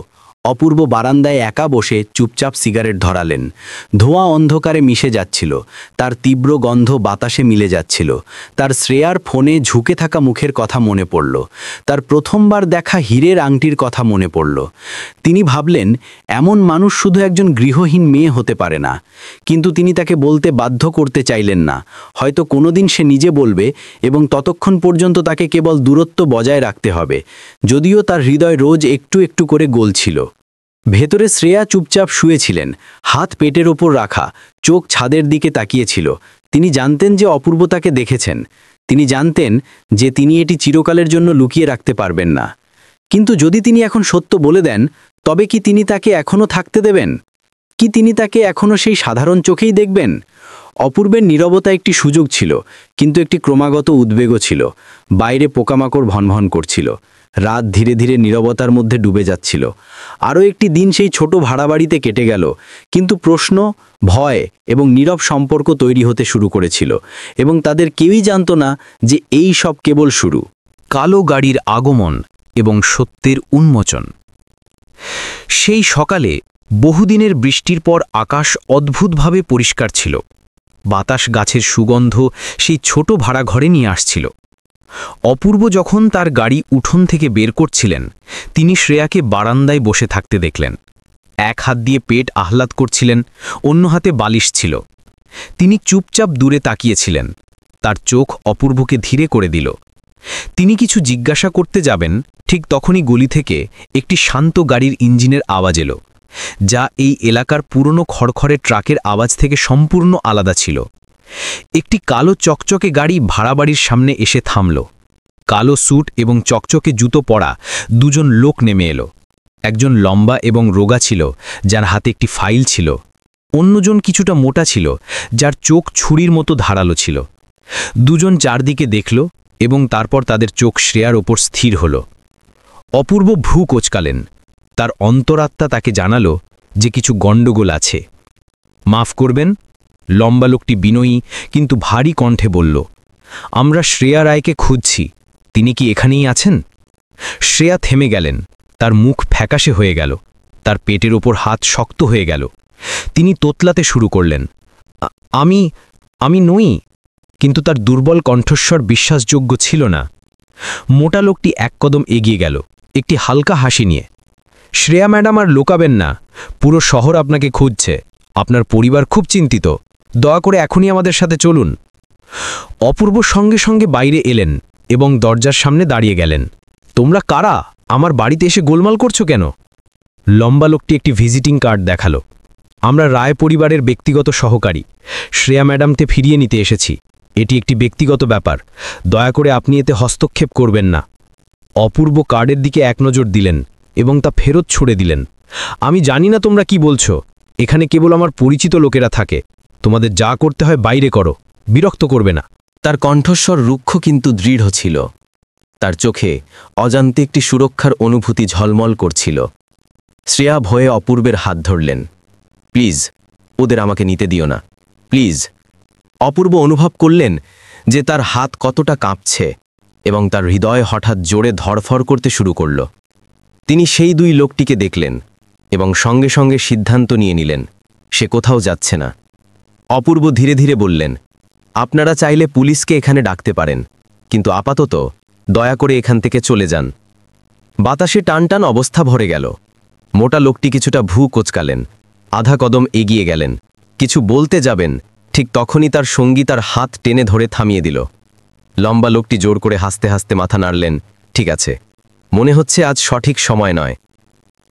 অপূর্ব বারান্দায় একা বসে চুপচাপ সিগারেট ধরালেন। ধোঁয়া অন্ধকারে মিশে যাচ্ছিল, তার তীব্র গন্ধ বাতাসে মিলে যাচ্ছিল। তার শ্রেয়ার ফোনে ঝুঁকে থাকা মুখের কথা মনে পড়ল, তার প্রথমবার দেখা হীরের আংটির কথা মনে পড়ল। তিনি ভাবলেন, এমন মানুষ শুধু একজন গৃহহীন মেয়ে হতে পারে না। কিন্তু তিনি তাকে বলতে বাধ্য করতে চাইলেন না। হয়তো কোনোদিন সে নিজে বলবে এবং ততক্ষণ পর্যন্ত তাকে কেবল দূরত্ব বজায় রাখতে হবে, যদিও তার হৃদয় রোজ একটু একটু করে গলছিল। ভেতরে শ্রেয়া চুপচাপ শুয়েছিলেন, হাত পেটের ওপর রাখা, চোখ ছাদের দিকে তাকিয়েছিল। তিনি জানতেন যে অপূর্ব তাকে দেখেছেন। তিনি জানতেন যে তিনি এটি চিরকালের জন্য লুকিয়ে রাখতে পারবেন না। কিন্তু যদি তিনি এখন সত্য বলে দেন, তবে কি তিনি তাকে এখনও থাকতে দেবেন? কি তিনি তাকে এখনও সেই সাধারণ চোখেই দেখবেন? অপূর্বের নীরবতা একটি সুযোগ ছিল, কিন্তু একটি ক্রমাগত উদ্বেগও ছিল। বাইরে পোকামাকড় ভনভন করছিল। রাত ধীরে ধীরে নীরবতার মধ্যে ডুবে যাচ্ছিল। আরও একটি দিন সেই ছোট ভাড়া বাড়িতে কেটে গেল, কিন্তু প্রশ্ন, ভয় এবং নীরব সম্পর্ক তৈরি হতে শুরু করেছিল, এবং তাদের কেউই জানত না যে এই সব কেবল শুরু। কালো গাড়ির আগমন এবং সত্যের উন্মোচন। সেই সকালে বহুদিনের বৃষ্টির পর আকাশ অদ্ভুতভাবে পরিষ্কার ছিল। বাতাস গাছের সুগন্ধ সেই ছোট ভাড়া ঘরে নিয়ে আসছিল। অপূর্ব যখন তার গাড়ি উঠোন থেকে বের করছিলেন, তিনি শ্রেয়াকে বারান্দায় বসে থাকতে দেখলেন। এক হাত দিয়ে পেট আহ্লাদ করছিলেন, অন্য হাতে বালিশ ছিল। তিনি চুপচাপ দূরে তাকিয়েছিলেন। তার চোখ অপূর্বকে ধীরে করে দিল। তিনি কিছু জিজ্ঞাসা করতে যাবেন, ঠিক তখনই গলি থেকে একটি শান্ত গাড়ির ইঞ্জিনের আওয়াজ এলো, যা এই এলাকার পুরনো খড়খড়ে ট্রাকের আওয়াজ থেকে সম্পূর্ণ আলাদা ছিল। একটি কালো চকচকে গাড়ি ভাড়া বাড়ির সামনে এসে থামল। কালো স্যুট এবং চকচকে জুতো পরা দুজন লোক নেমে এলো। একজন লম্বা এবং রোগা ছিল, যার হাতে একটি ফাইল ছিল। অন্যজন কিছুটা মোটা ছিল, যার চোখ ছুরির মতো ধারালো ছিল। দুজন চারদিকে দেখল এবং তারপর তাদের চোখ শ্রেয়ার ওপর স্থির হল। অপূর্ব ভ্রু কোঁচকালেন। তার অন্তরাত্মা তাকে জানালো যে কিছু গণ্ডগোল আছে। মাফ করবেন, লম্বা লোকটি বিনয়ী কিন্তু ভারী কণ্ঠে বলল, আমরা শ্রেয়া রায়কে খুঁজছি, তিনি কি এখানেই আছেন? শ্রেয়া থেমে গেলেন। তার মুখ ফ্যাকাশে হয়ে গেল, তার পেটের ওপর হাত শক্ত হয়ে গেল। তিনি তোতলাতে শুরু করলেন, আমি নই। কিন্তু তার দুর্বল কণ্ঠস্বর বিশ্বাসযোগ্য ছিল না। মোটা লোকটি এক কদম এগিয়ে গেল, একটি হালকা হাসি নিয়ে। শ্রেয়া ম্যাডাম, আর লোকাবেন না, পুরো শহর আপনাকে খুঁজছে। আপনার পরিবার খুব চিন্তিত, দয়া করে এখনই আমাদের সাথে চলুন। অপূর্ব সঙ্গে সঙ্গে বাইরে এলেন এবং দরজার সামনে দাঁড়িয়ে গেলেন। তোমরা কারা? আমার বাড়িতে এসে গোলমাল করছো কেন? লম্বা লোকটি একটি ভিজিটিং কার্ড দেখালো। আমরা রায় পরিবারের ব্যক্তিগত সহকারী, শ্রেয়া ম্যাডামকে ফিরিয়ে নিতে এসেছি। এটি একটি ব্যক্তিগত ব্যাপার, দয়া করে আপনি এতে হস্তক্ষেপ করবেন না। অপূর্ব কার্ডের দিকে এক নজর দিলেন এবং তা ফেরত ছুড়ে দিলেন। আমি জানি না তোমরা কি বলছো, এখানে কেবল আমার পরিচিত লোকেরা থাকে। তোমাদের যা করতে হয় বাইরে করো, বিরক্ত করবে না। তার কণ্ঠস্বর রুক্ষ কিন্তু দৃঢ় ছিল। তার চোখে অজান্তে একটি সুরক্ষার অনুভূতি ঝলমল করছিল। শ্রেয়া ভয়ে অপূর্বের হাত ধরলেন। প্লিজ, ওদের আমাকে নিতে দিও না, প্লিজ। অপূর্ব অনুভব করলেন যে তার হাত কতটা কাঁপছে এবং তার হৃদয় হঠাৎ জোরে ধড়ফড় করতে শুরু করল। তিনি সেই দুই লোকটিকে দেখলেন এবং সঙ্গে সঙ্গে সিদ্ধান্ত নিয়ে নিলেন সে কোথাও যাচ্ছে না। অপূর্ব ধীরে ধীরে বললেন, আপনারা চাইলে পুলিশকে এখানে ডাকতে পারেন, কিন্তু আপাতত দয়া করে এখান থেকে চলে যান। বাতাসে টানটান অবস্থা ভরে গেল। মোটা লোকটি কিছুটা ভ্রু কোঁচকালেন, আধা কদম এগিয়ে গেলেন। কিছু বলতে যাবেন, ঠিক তখনই তার সঙ্গী তার হাত টেনে ধরে থামিয়ে দিল। লম্বা লোকটি জোর করে হাসতে হাসতে মাথা নাড়লেন। ঠিক আছে, মনে হচ্ছে আজ সঠিক সময় নয়।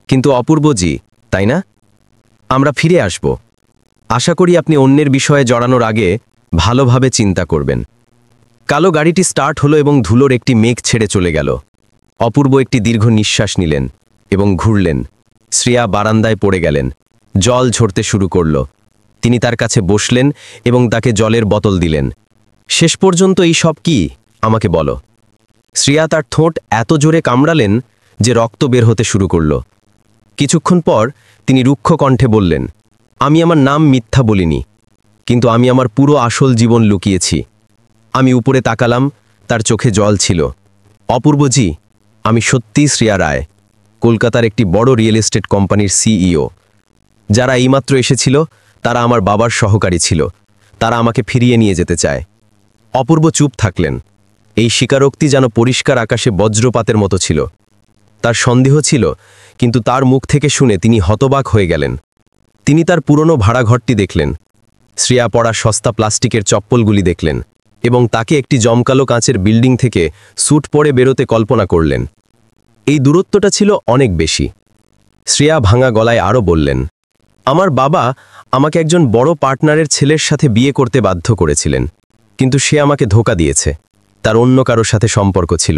কিন্তু অপূর্বজি, তাই না? আমরা ফিরে আসব। আশা করি আপনি অন্যের বিষয়ে জড়ানোর আগে ভালোভাবে চিন্তা করবেন। কালো গাড়িটি স্টার্ট হলো এবং ধুলোর একটি মেঘ ছেড়ে চলে গেল। অপূর্ব একটি দীর্ঘ নিঃশ্বাস নিলেন এবং ঘুরলেন। শ্রেয়া বারান্দায় পড়ে গেলেন। জল ঝরতে শুরু করল। তিনি তার কাছে বসলেন এবং তাকে জলের বোতল দিলেন। শেষ পর্যন্ত এই সব কি, আমাকে বলো। শ্রেয়া তার ঠোঁট এত জোরে কামড়ালেন যে রক্ত বের হতে শুরু করল। কিছুক্ষণ পর তিনি রুক্ষ কণ্ঠে বললেন, আমি আমার নাম মিথ্যা বলিনি, কিন্তু আমি আমার পুরো আসল জীবন লুকিয়েছি। আমি উপরে তাকালাম, তার চোখে জল ছিল। অপূর্বজি, আমি সত্যিই শ্রেয়া রায়, কলকাতার একটি বড় রিয়েল এস্টেট কোম্পানির সিইও। যারা এইমাত্র এসেছিল তারা আমার বাবার সহকারী ছিল। তারা আমাকে ফিরিয়ে নিয়ে যেতে চায়। অপূর্ব চুপ থাকলেন। এই স্বীকারোক্তি যেন পরিষ্কার আকাশে বজ্রপাতের মতো ছিল। তার সন্দেহ ছিল, কিন্তু তার মুখ থেকে শুনে তিনি হতবাক হয়ে গেলেন। তিনি তার পুরনো ভাড়াঘরটি দেখলেন, শ্রেয়া পড়া সস্তা প্লাস্টিকের চপ্পলগুলি দেখলেন এবং তাকে একটি জমকালো কাঁচের বিল্ডিং থেকে স্যুট পরে বেরোতে কল্পনা করলেন। এই দূরত্বটা ছিল অনেক বেশি। শ্রেয়া ভাঙা গলায় আরও বললেন, আমার বাবা আমাকে একজন বড় পার্টনারের ছেলের সাথে বিয়ে করতে বাধ্য করেছিলেন, কিন্তু সে আমাকে ধোঁকা দিয়েছে। তার অন্য কারোর সাথে সম্পর্ক ছিল।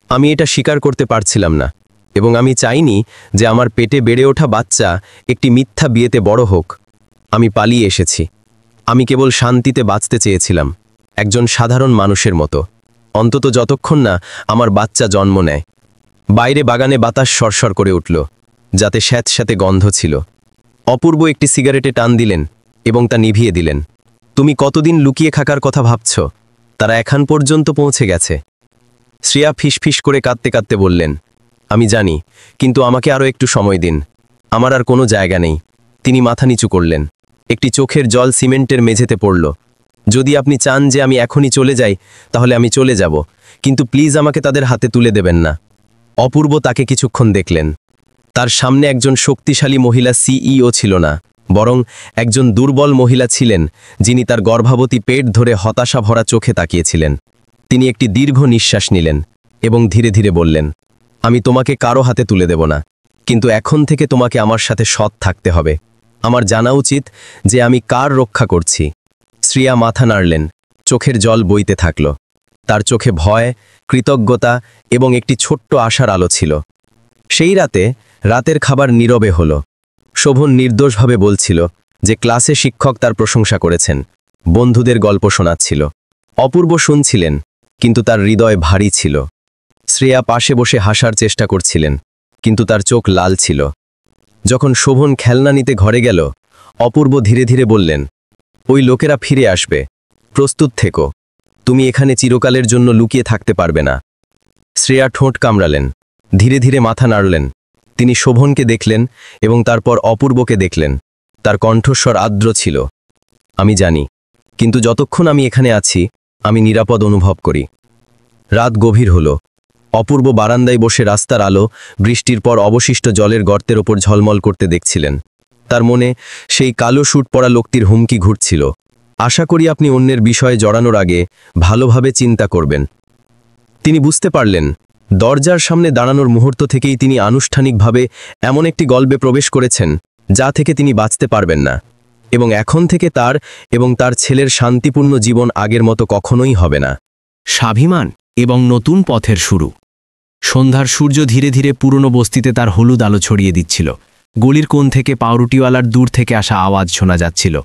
আমি এটা স্বীকার করতে পারছিলাম না এবং আমি চাইনি যে আমার পেটে বেড়ে ওঠা বাচ্চা একটি মিথ্যা বিয়েতে বড় হোক। আমি পালিয়ে এসেছি। আমি কেবল শান্তিতে বাঁচতে চেয়েছিলাম, একজন সাধারণ মানুষের মতো, অন্তত যতক্ষণ না আমার বাচ্চা জন্ম নেয়। বাইরে বাগানে বাতাস সরসর করে উঠল, যাতে স্যাঁতস্যাঁতে গন্ধ ছিল। অপূর্ব একটি সিগারেটে টান দিলেন এবং তা নিভিয়ে দিলেন। তুমি কতদিন লুকিয়ে থাকার কথা ভাবছ? তারা এখন পর্যন্ত পৌঁছে গেছে। শ্রেয়া ফিসফিস করে কাঁদতে কাঁদতে বললেন, আমি জানি, কিন্তু আমাকে আরও একটু সময় দিন। আমার আর কোনো জায়গা নেই। তিনি মাথা নিচু করলেন। একটি চোখের জল সিমেন্টের মেঝেতে পড়ল। যদি আপনি চান যে আমি এখনই চলে যাই, তাহলে আমি চলে যাব, কিন্তু প্লিজ আমাকে তাদের হাতে তুলে দেবেন না। অপূর্ব তাকে কিছুক্ষণ দেখলেন। তার সামনে একজন শক্তিশালী মহিলা সিইও ছিল না, বরং একজন দুর্বল মহিলা ছিলেন, যিনি তার গর্ভাবতী পেট ধরে হতাশা ভরা চোখে তাকিয়েছিলেন। তিনি একটি দীর্ঘ নিঃশ্বাস নিলেন এবং ধীরে ধীরে বললেন, আমি তোমাকে কারো হাতে তুলে দেব না, কিন্তু এখন থেকে তোমাকে আমার সাথে সৎ থাকতে হবে। আমার জানা উচিত যে আমি কার রক্ষা করছি। শ্রেয়া মাথা নাড়লেন, চোখের জল বইতে থাকল। তার চোখে ভয়, কৃতজ্ঞতা এবং একটি ছোট্ট আশার আলো ছিল। সেই রাতে রাতের খাবার নীরবে হল। শোভন নির্দোষভাবে বলছিল যে ক্লাসে শিক্ষক তার প্রশংসা করেছেন, বন্ধুদের গল্প শোনাচ্ছিল। অপূর্ব শুনছিলেন, কিন্তু তার হৃদয় ভারী ছিল। শ্রেয়া পাশে বসে হাসার চেষ্টা করছিলেন, কিন্তু তার চোখ লাল ছিল। যখন শোভন খেলনা নিতে ঘরে গেল, অপূর্ব ধীরে ধীরে বললেন, ওই লোকেরা ফিরে আসবে, প্রস্তুত থেকো, তুমি এখানে চিরকালের জন্য লুকিয়ে থাকতে পারবে না। শ্রেয়া ঠোঁট কামড়ালেন, ধীরে ধীরে মাথা নাড়লেন। তিনি শোভনকে দেখলেন এবং তারপর অপূর্বকে দেখলেন। তার কণ্ঠস্বর আর্দ্র ছিল, আমি জানি, কিন্তু যতক্ষণ আমি এখানে আছি আমি নিরাপদ অনুভব করি। রাত গভীর হল। অপূর্ব বারান্দায় বসে রাস্তার আলো বৃষ্টির পর অবশিষ্ট জলের গর্তের ওপর ঝলমল করতে দেখছিলেন। তার মনে সেই কালো স্যুট পরা লোকটির হুমকি ঘুরছিল, আশা করি আপনি অন্যের বিষয়ে জড়ানোর আগে ভালোভাবে চিন্তা করবেন। তিনি বুঝতে পারলেন, দরজার সামনে দাঁড়ানোর মুহূর্ত থেকেই তিনি আনুষ্ঠানিকভাবে এমন একটি গল্পে প্রবেশ করেছেন যা থেকে তিনি বাঁচতে পারবেন না, এবং এখন থেকে তার এবং তার ছেলের শান্তিপূর্ণ জীবন আগের মতো কখনোই হবে না। স্বাভিমান এবং নতুন পথের শুরু। সন্ধ্যার সূর্য ধীরে ধীরে পুরনো বস্তিতে তার হলুদ আলো ছড়িয়ে দিচ্ছিল। গলির কোণ থেকে পাউরুটিওয়ালার দূর থেকে আসা আওয়াজ শোনা যাচ্ছিল।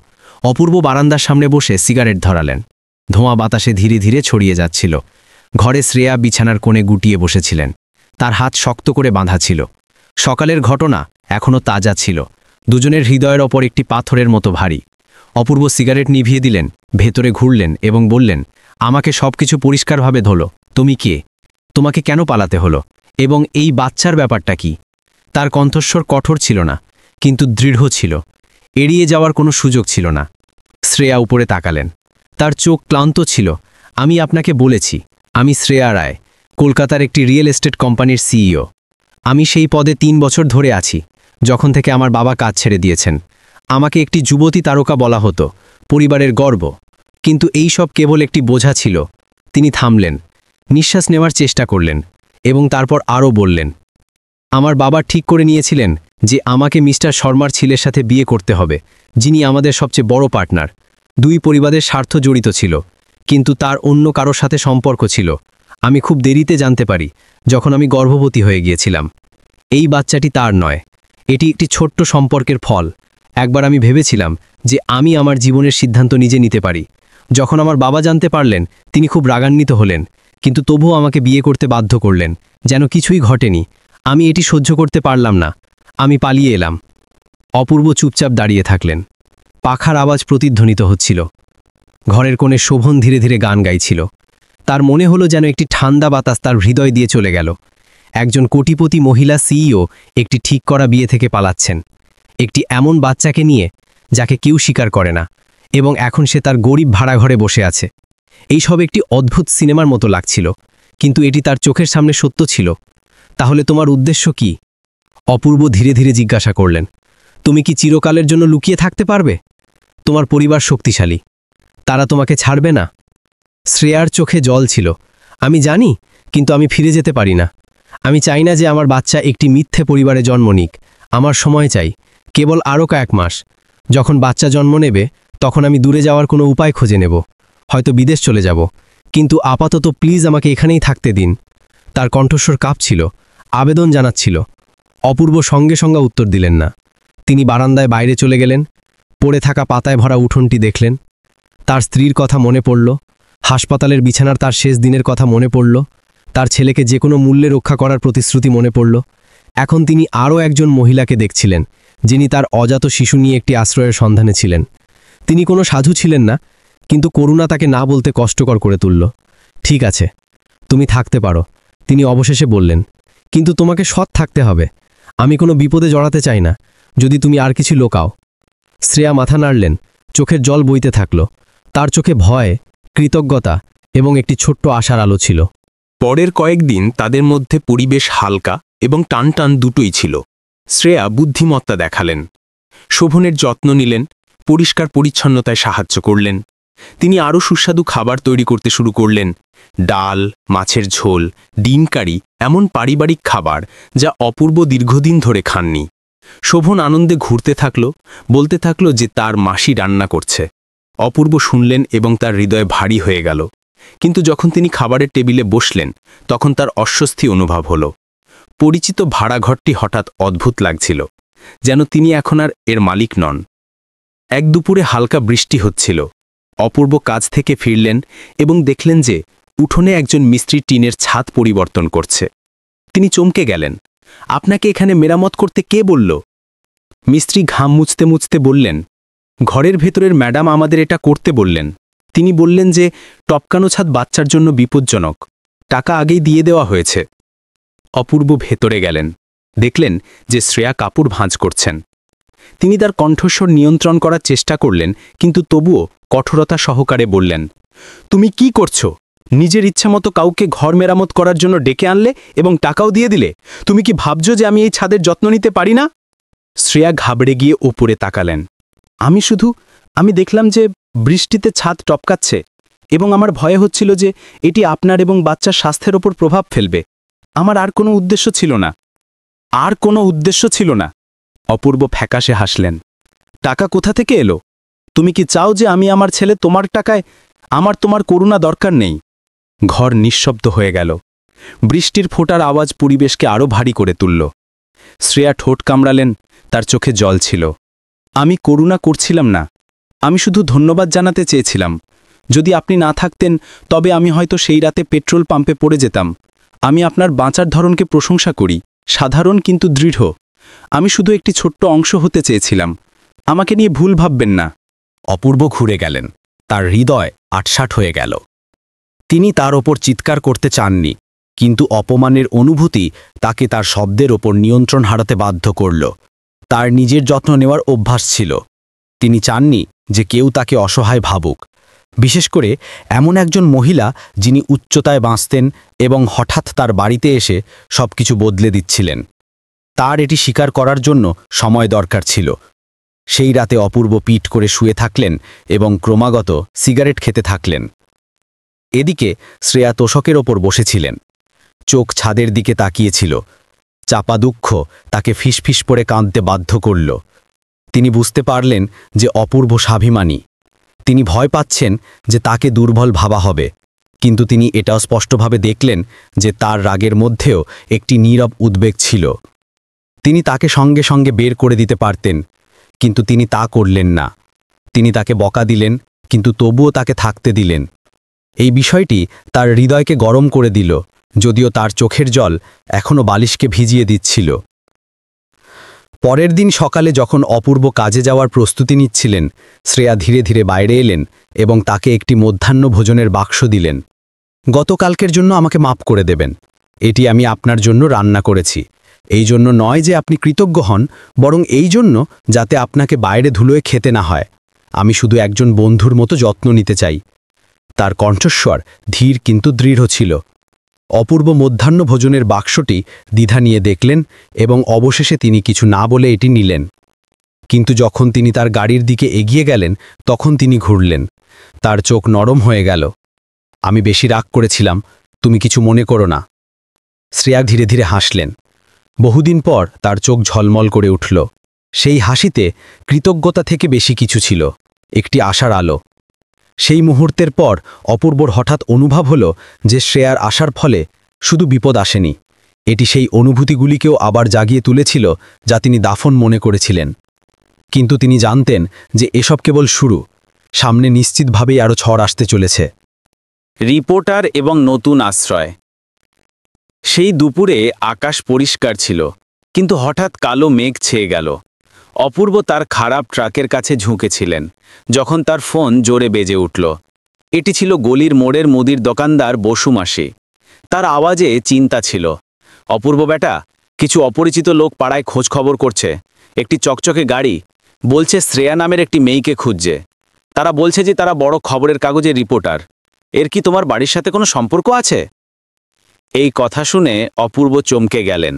অপূর্ব বারান্দার সামনে বসে সিগারেট ধরালেন। ধোঁয়া বাতাসে ধীরে ধীরে ছড়িয়ে যাচ্ছিল। ঘরে শ্রেয়া বিছানার কোণে গুটিয়ে বসেছিলেন। তার হাত শক্ত করে বাঁধা ছিল। সকালের ঘটনা এখনও তাজা ছিল। দুজনের হৃদয়ের ওপর একটি পাথরের মতো ভারী। অপূর্ব সিগারেট নিভিয়ে দিলেন, ভেতরে ঘুরলেন এবং বললেন, আমাকে সবকিছু পরিষ্কারভাবে ধরো। তুমি কে? তোমাকে কেন পালাতে হলো? এবং এই বাচ্চার ব্যাপারটা কি? তার কণ্ঠস্বর কঠোর ছিল না, কিন্তু দৃঢ় ছিল। এড়িয়ে যাওয়ার কোনো সুযোগ ছিল না। শ্রেয়া উপরে তাকালেন। তার চোখ ক্লান্ত ছিল। আমি আপনাকে বলেছি, আমি শ্রেয়া রায়, কলকাতার একটি রিয়েল এস্টেট কোম্পানির সিইও। আমি সেই পদে 3 বছর ধরে আছি, যখন থেকে আমার বাবা কাজ ছেড়ে দিয়েছেন। আমাকে একটি যুবতী তারকা বলা হতো, পরিবারের গর্ব। কিন্তু এই সব কেবল একটি বোঝা ছিল। তিনি থামলেন, নিঃশ্বাস নেওয়ার চেষ্টা করলেন এবং তারপর আরও বললেন, আমার বাবা ঠিক করে নিয়েছিলেন যে আমাকে মিস্টার শর্মার ছেলের সাথে বিয়ে করতে হবে, যিনি আমাদের সবচেয়ে বড় পার্টনার। 2 পরিবারের স্বার্থ জড়িত ছিল, কিন্তু তার অন্য কারোর সাথে সম্পর্ক ছিল। আমি খুব দেরিতে জানতে পারি, যখন আমি গর্ভবতী হয়ে গিয়েছিলাম। এই বাচ্চাটি তার নয়, এটি একটি ছোট্ট সম্পর্কের ফল। একবার আমি ভেবেছিলাম যে আমি আমার জীবনের সিদ্ধান্ত নিজে নিতে পারি। যখন আমার বাবা জানতে পারলেন, তিনি খুব রাগান্বিত হলেন, কিন্তু তবুও আমাকে বিয়ে করতে বাধ্য করলেন, যেন কিছুই ঘটেনি। আমি এটি সহ্য করতে পারলাম না। আমি পালিয়ে এলাম। অপূর্ব চুপচাপ দাঁড়িয়ে থাকলেন। পাখার আওয়াজ প্রতিধ্বনিত হচ্ছিল। ঘরের কোণে শোভন ধীরে ধীরে গান গাইছিল। তার মনে হলো যেন একটি ঠান্ডা বাতাস তার হৃদয় দিয়ে চলে গেল। একজন কোটিপতি মহিলা সিইও একটি ঠিক করা বিয়ে থেকে পালাচ্ছেন, একটি এমন বাচ্চাকে নিয়ে যাকে কেউ স্বীকার করে না, এবং এখন সে তার গরিব ভাড়া ঘরে বসে আছে। এই সব একটি অদ্ভুত সিনেমার মতো লাগছিল, কিন্তু এটি তার চোখের সামনে সত্য ছিল। তাহলে তোমার উদ্দেশ্য কি? অপূর্ব ধীরে ধীরে জিজ্ঞাসা করলেন। তুমি কি চিরকালের জন্য লুকিয়ে থাকতে পারবে? তোমার পরিবার শক্তিশালী, তারা তোমাকে ছাড়বে না। শ্রেয়ার চোখে জল ছিল। আমি জানি, কিন্তু আমি ফিরে যেতে পারি না। আমি চাই না যে আমার বাচ্চা একটি মিথ্যে পরিবারে জন্ম নিক। আমার সময় চাই, কেবল আরও কয়েক মাস। যখন বাচ্চা জন্ম নেবে, তখন আমি দূরে যাওয়ার কোনো উপায় খুঁজে নেব, হয়তো বিদেশ চলে যাব, কিন্তু আপাতত প্লিজ আমাকে এখানেই থাকতে দিন। তার কণ্ঠস্বর কাঁপছিল, আবেদন জানাচ্ছিল। অপূর্ব সঙ্গে সঙ্গে উত্তর দিলেন না। তিনি বারান্দায় বাইরে চলে গেলেন। পড়ে থাকা পাতায় ভরা উঠোনটি দেখলেন। তার স্ত্রীর কথা মনে পড়ল। হাসপাতালের বিছানার তার শেষ দিনের কথা মনে পড়ল। তার ছেলেকে যে কোনো মূল্যে রক্ষা করার প্রতিশ্রুতি মনে পড়ল। এখন তিনি আরও একজন মহিলাকে দেখছিলেন, যিনি তার অজাত শিশু নিয়ে একটি আশ্রয়ের সন্ধানে ছিলেন। তিনি কোনো সাধু ছিলেন না, কিন্তু করুণা তাকে না বলতে কষ্টকর করে তুলল। ঠিক আছে, তুমি থাকতে পারো, তিনি অবশেষে বললেন, কিন্তু তোমাকে সৎ থাকতে হবে। আমি কোনো বিপদে জড়াতে চাই না, যদি তুমি আর কিছু লোকাও। শ্রেয়া মাথা নাড়লেন, চোখের জল বইতে থাকল। তার চোখে ভয়, কৃতজ্ঞতা এবং একটি ছোট্ট আশার আলো ছিল। পরের কয়েকদিন তাদের মধ্যে পরিবেশ হালকা এবং টানটান দুটোই ছিল। শ্রেয়া বুদ্ধিমত্তা দেখালেন, শোভনের যত্ন নিলেন, পরিষ্কার পরিচ্ছন্নতায় সাহায্য করলেন, তিনি আরও সুস্বাদু খাবার তৈরি করতে শুরু করলেন। ডাল, মাছের ঝোল, ডিম কারি, এমন পারিবারিক খাবার যা অপূর্ব দীর্ঘদিন ধরে খাননি। শোভন আনন্দে ঘুরতে থাকল, বলতে থাকল যে তার মাসি রান্না করছে। অপূর্ব শুনলেন এবং তার হৃদয় ভারী হয়ে গেল। কিন্তু যখন তিনি খাবারের টেবিলে বসলেন তখন তার অস্বস্তি অনুভব হল। পরিচিত ভাড়াঘরটি হঠাৎ অদ্ভুত লাগছিল, যেন তিনি এখন আর এর মালিক নন। এক দুপুরে হালকা বৃষ্টি হচ্ছিল। অপূর্ব কাজ থেকে ফিরলেন এবং দেখলেন যে উঠোনে একজন মিস্ত্রি টিনের ছাদ পরিবর্তন করছে। তিনি চমকে গেলেন। আপনাকে এখানে মেরামত করতে কে বলল? মিস্ত্রি ঘাম মুছতে মুছতে বললেন, ঘরের ভেতরের ম্যাডাম আমাদের এটা করতে বললেন। তিনি বললেন যে টপকানো ছাদ বাচ্চার জন্য বিপজ্জনক, টাকা আগেই দিয়ে দেওয়া হয়েছে। অপূর্ব ভেতরে গেলেন, দেখলেন যে শ্রেয়া কাপড় ভাঁজ করছেন। তিনি তার কণ্ঠস্বর নিয়ন্ত্রণ করার চেষ্টা করলেন, কিন্তু তবুও কঠোরতা সহকারে বললেন, তুমি কি করছো? নিজের ইচ্ছামতো কাউকে ঘর মেরামত করার জন্য ডেকে আনলে এবং টাকাও দিয়ে দিলে। তুমি কি ভাবছো যে আমি এই ছাদের যত্ন নিতে পারি না? শ্রেয়া ঘাবড়ে গিয়ে ওপরে তাকালেন। আমি দেখলাম যে বৃষ্টিতে ছাদ টপকাচ্ছে এবং আমার ভয় হচ্ছিল যে এটি আপনার এবং বাচ্চার স্বাস্থ্যের ওপর প্রভাব ফেলবে। আমার আর কোনো উদ্দেশ্য ছিল না। অপূর্ব ফ্যাকাশে হাসলেন। টাকা কোথা থেকে এলো? তুমি কি চাও যে আমি আমার ছেলে তোমার টাকায়? তোমার করুণা দরকার নেই। ঘর নিঃশব্দ হয়ে গেল। বৃষ্টির ফোঁটার আওয়াজ পরিবেশকে আরও ভারী করে তুলল। শ্রেয়া ঠোঁট কামড়ালেন, তার চোখে জল ছিল। আমি করুণা করছিলাম না, আমি শুধু ধন্যবাদ জানাতে চেয়েছিলাম। যদি আপনি না থাকতেন তবে আমি হয়তো সেই রাতে পেট্রোল পাম্পে পড়ে যেতাম। আমি আপনার বাঁচার ধরনকে প্রশংসা করি, সাধারণ কিন্তু দৃঢ়। আমি শুধু একটি ছোট্ট অংশ হতে চেয়েছিলাম। আমাকে নিয়ে ভুল ভাববেন না। অপূর্ব ঘুরে গেলেন, তার হৃদয় আটসাট হয়ে গেল। তিনি তার ওপর চিৎকার করতে চাননি, কিন্তু অপমানের অনুভূতি তাকে তার শব্দের ওপর নিয়ন্ত্রণ হারাতে বাধ্য করল। তার নিজের যত্ন নেওয়ার অভ্যাস ছিল। তিনি চাননি যে কেউ তাকে অসহায় ভাবুক, বিশেষ করে এমন একজন মহিলা যিনি উচ্চতায় বাঁচতেন এবং হঠাৎ তার বাড়িতে এসে সবকিছু বদলে দিচ্ছিলেন। তার এটি স্বীকার করার জন্য সময় দরকার ছিল। সেই রাতে অপূর্ব পিঠ করে শুয়ে থাকলেন এবং ক্রমাগত সিগারেট খেতে থাকলেন। এদিকে শ্রেয়া তোষকের ওপর বসেছিলেন, চোখ ছাদের দিকে তাকিয়েছিল। চাপা দুঃখ তাকে ফিসফিস করে কাঁদতে বাধ্য করল। তিনি বুঝতে পারলেন যে অপূর্ব স্বাভিমানী। তিনি ভয় পাচ্ছেন যে তাকে দুর্বল ভাবা হবে, কিন্তু তিনি এটাও স্পষ্টভাবে দেখলেন যে তার রাগের মধ্যেও একটি নীরব উদ্বেগ ছিল। তিনি তাকে সঙ্গে সঙ্গে বের করে দিতে পারতেন, কিন্তু তিনি তা করলেন না। তিনি তাকে বকা দিলেন, কিন্তু তবুও তাকে থাকতে দিলেন। এই বিষয়টি তার হৃদয়কে গরম করে দিল, যদিও তার চোখের জল এখনও বালিশকে ভিজিয়ে দিচ্ছিল। পরের দিন সকালে যখন অপূর্ব কাজে যাওয়ার প্রস্তুতি নিচ্ছিলেন, শ্রেয়া ধীরে ধীরে বাইরে এলেন এবং তাকে একটি মধ্যাহ্ন ভোজনের বাক্স দিলেন। গতকালকের জন্য আমাকে মাপ করে দেবেন। এটি আমি আপনার জন্য রান্না করেছি। এই জন্য নয় যে আপনি কৃতজ্ঞ হন, বরং এই জন্য যাতে আপনাকে বাইরে ধুলোয় খেতে না হয়। আমি শুধু একজন বন্ধুর মতো যত্ন নিতে চাই। তার কণ্ঠস্বর ধীর কিন্তু দৃঢ় ছিল। অপূর্ব মধ্যাহ্ন ভোজনের বাক্সটি দ্বিধা নিয়ে দেখলেন এবং অবশেষে তিনি কিছু না বলে এটি নিলেন। কিন্তু যখন তিনি তার গাড়ির দিকে এগিয়ে গেলেন তখন তিনি ঘুরলেন। তার চোখ নরম হয়ে গেল। আমি বেশি রাগ করেছিলাম, তুমি কিছু মনে করো না। শ্রেয়া ধীরে ধীরে হাসলেন। বহুদিন পর তার চোখ ঝলমল করে উঠল। সেই হাসিতে কৃতজ্ঞতা থেকে বেশি কিছু ছিল, একটি আশার আলো। সেই মুহূর্তের পর অপূর্বর হঠাৎ অনুভব হল যে শ্রেয়ার আসার ফলে শুধু বিপদ আসেনি, এটি সেই অনুভূতিগুলিকেও আবার জাগিয়ে তুলেছিল যা তিনি দাফন মনে করেছিলেন। কিন্তু তিনি জানতেন যে এসব কেবল শুরু, সামনে নিশ্চিতভাবেই আরও ঝড় আসতে চলেছে। রিপোর্টার এবং নতুন আশ্রয়। সেই দুপুরে আকাশ পরিষ্কার ছিল, কিন্তু হঠাৎ কালো মেঘ ছেয়ে গেল। অপূর্ব তার খারাপ ট্রাকের কাছে ঝুঁকেছিলেন যখন তার ফোন জোরে বেজে উঠল। এটি ছিল গলির মোড়ের মুদির দোকানদার বসু মাসি। তার আওয়াজে চিন্তা ছিল। অপূর্ব বেটা, কিছু অপরিচিত লোক পাড়ায় খোঁজ খবর করছে। একটি চকচকে গাড়ি, বলছে শ্রেয়া নামের একটি মেয়েকে খুঁজছে। তারা বলছে যে তারা বড় খবরের কাগজের রিপোর্টার। এর কি তোমার বাড়ির সাথে কোনো সম্পর্ক আছে? এই কথা শুনে অপূর্ব চমকে গেলেন।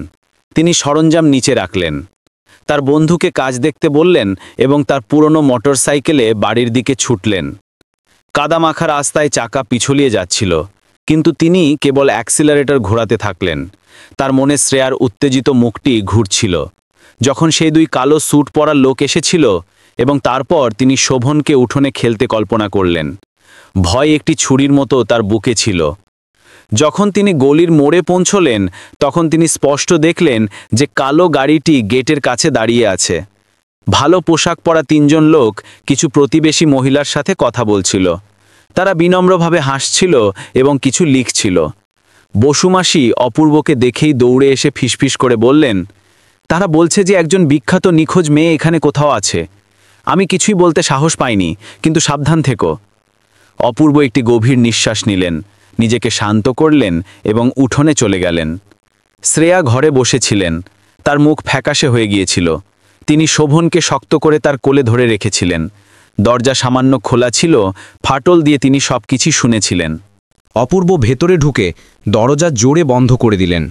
তিনি সরঞ্জাম নিচে রাখলেন, তার বন্ধুকে কাজ দেখতে বললেন এবং তার পুরনো মোটরসাইকেলে বাড়ির দিকে ছুটলেন। কাদামাখা রাস্তায় চাকা পিছলিয়ে যাচ্ছিল, কিন্তু তিনি কেবল অ্যাক্সিলারেটর ঘোরাতে থাকলেন। তার মনে শ্রেয়ার উত্তেজিত মুখটি ঘুরছিল যখন সেই দুই কালো স্যুট পরা লোক এসেছিল, এবং তারপর তিনি শোভনকে উঠোনে খেলতে কল্পনা করলেন। ভয় একটি ছুরির মতো তার বুকে ছিল। যখন তিনি গলির মোড়ে পৌঁছলেন, তখন তিনি স্পষ্ট দেখলেন যে কালো গাড়িটি গেটের কাছে দাঁড়িয়ে আছে। ভালো পোশাক পরা তিনজন লোক কিছু প্রতিবেশী মহিলার সাথে কথা বলছিল। তারা বিনম্রভাবে হাসছিল এবং কিছু লিখছিল। বসুমাসি অপূর্বকে দেখেই দৌড়ে এসে ফিসফিস করে বললেন, তারা বলছে যে একজন বিখ্যাত নিখোঁজ মেয়ে এখানে কোথাও আছে। আমি কিছুই বলতে সাহস পাইনি, কিন্তু সাবধান থেকো। অপূর্ব একটি গভীর নিঃশ্বাস নিলেন, নিজেকে শান্ত করলেন এবং উঠোনে চলে গেলেন। শ্রেয়া ঘরে বসেছিলেন। তার মুখ ফ্যাকাশে হয়ে গিয়েছিল। তিনি শোভনকে শক্ত করে তার কোলে ধরে রেখেছিলেন। দরজা সামান্য খোলা ছিল, ফাটল দিয়ে তিনি সবকিছু শুনেছিলেন। অপূর্ব ভেতরে ঢুকে দরজা জোরে বন্ধ করে দিলেন।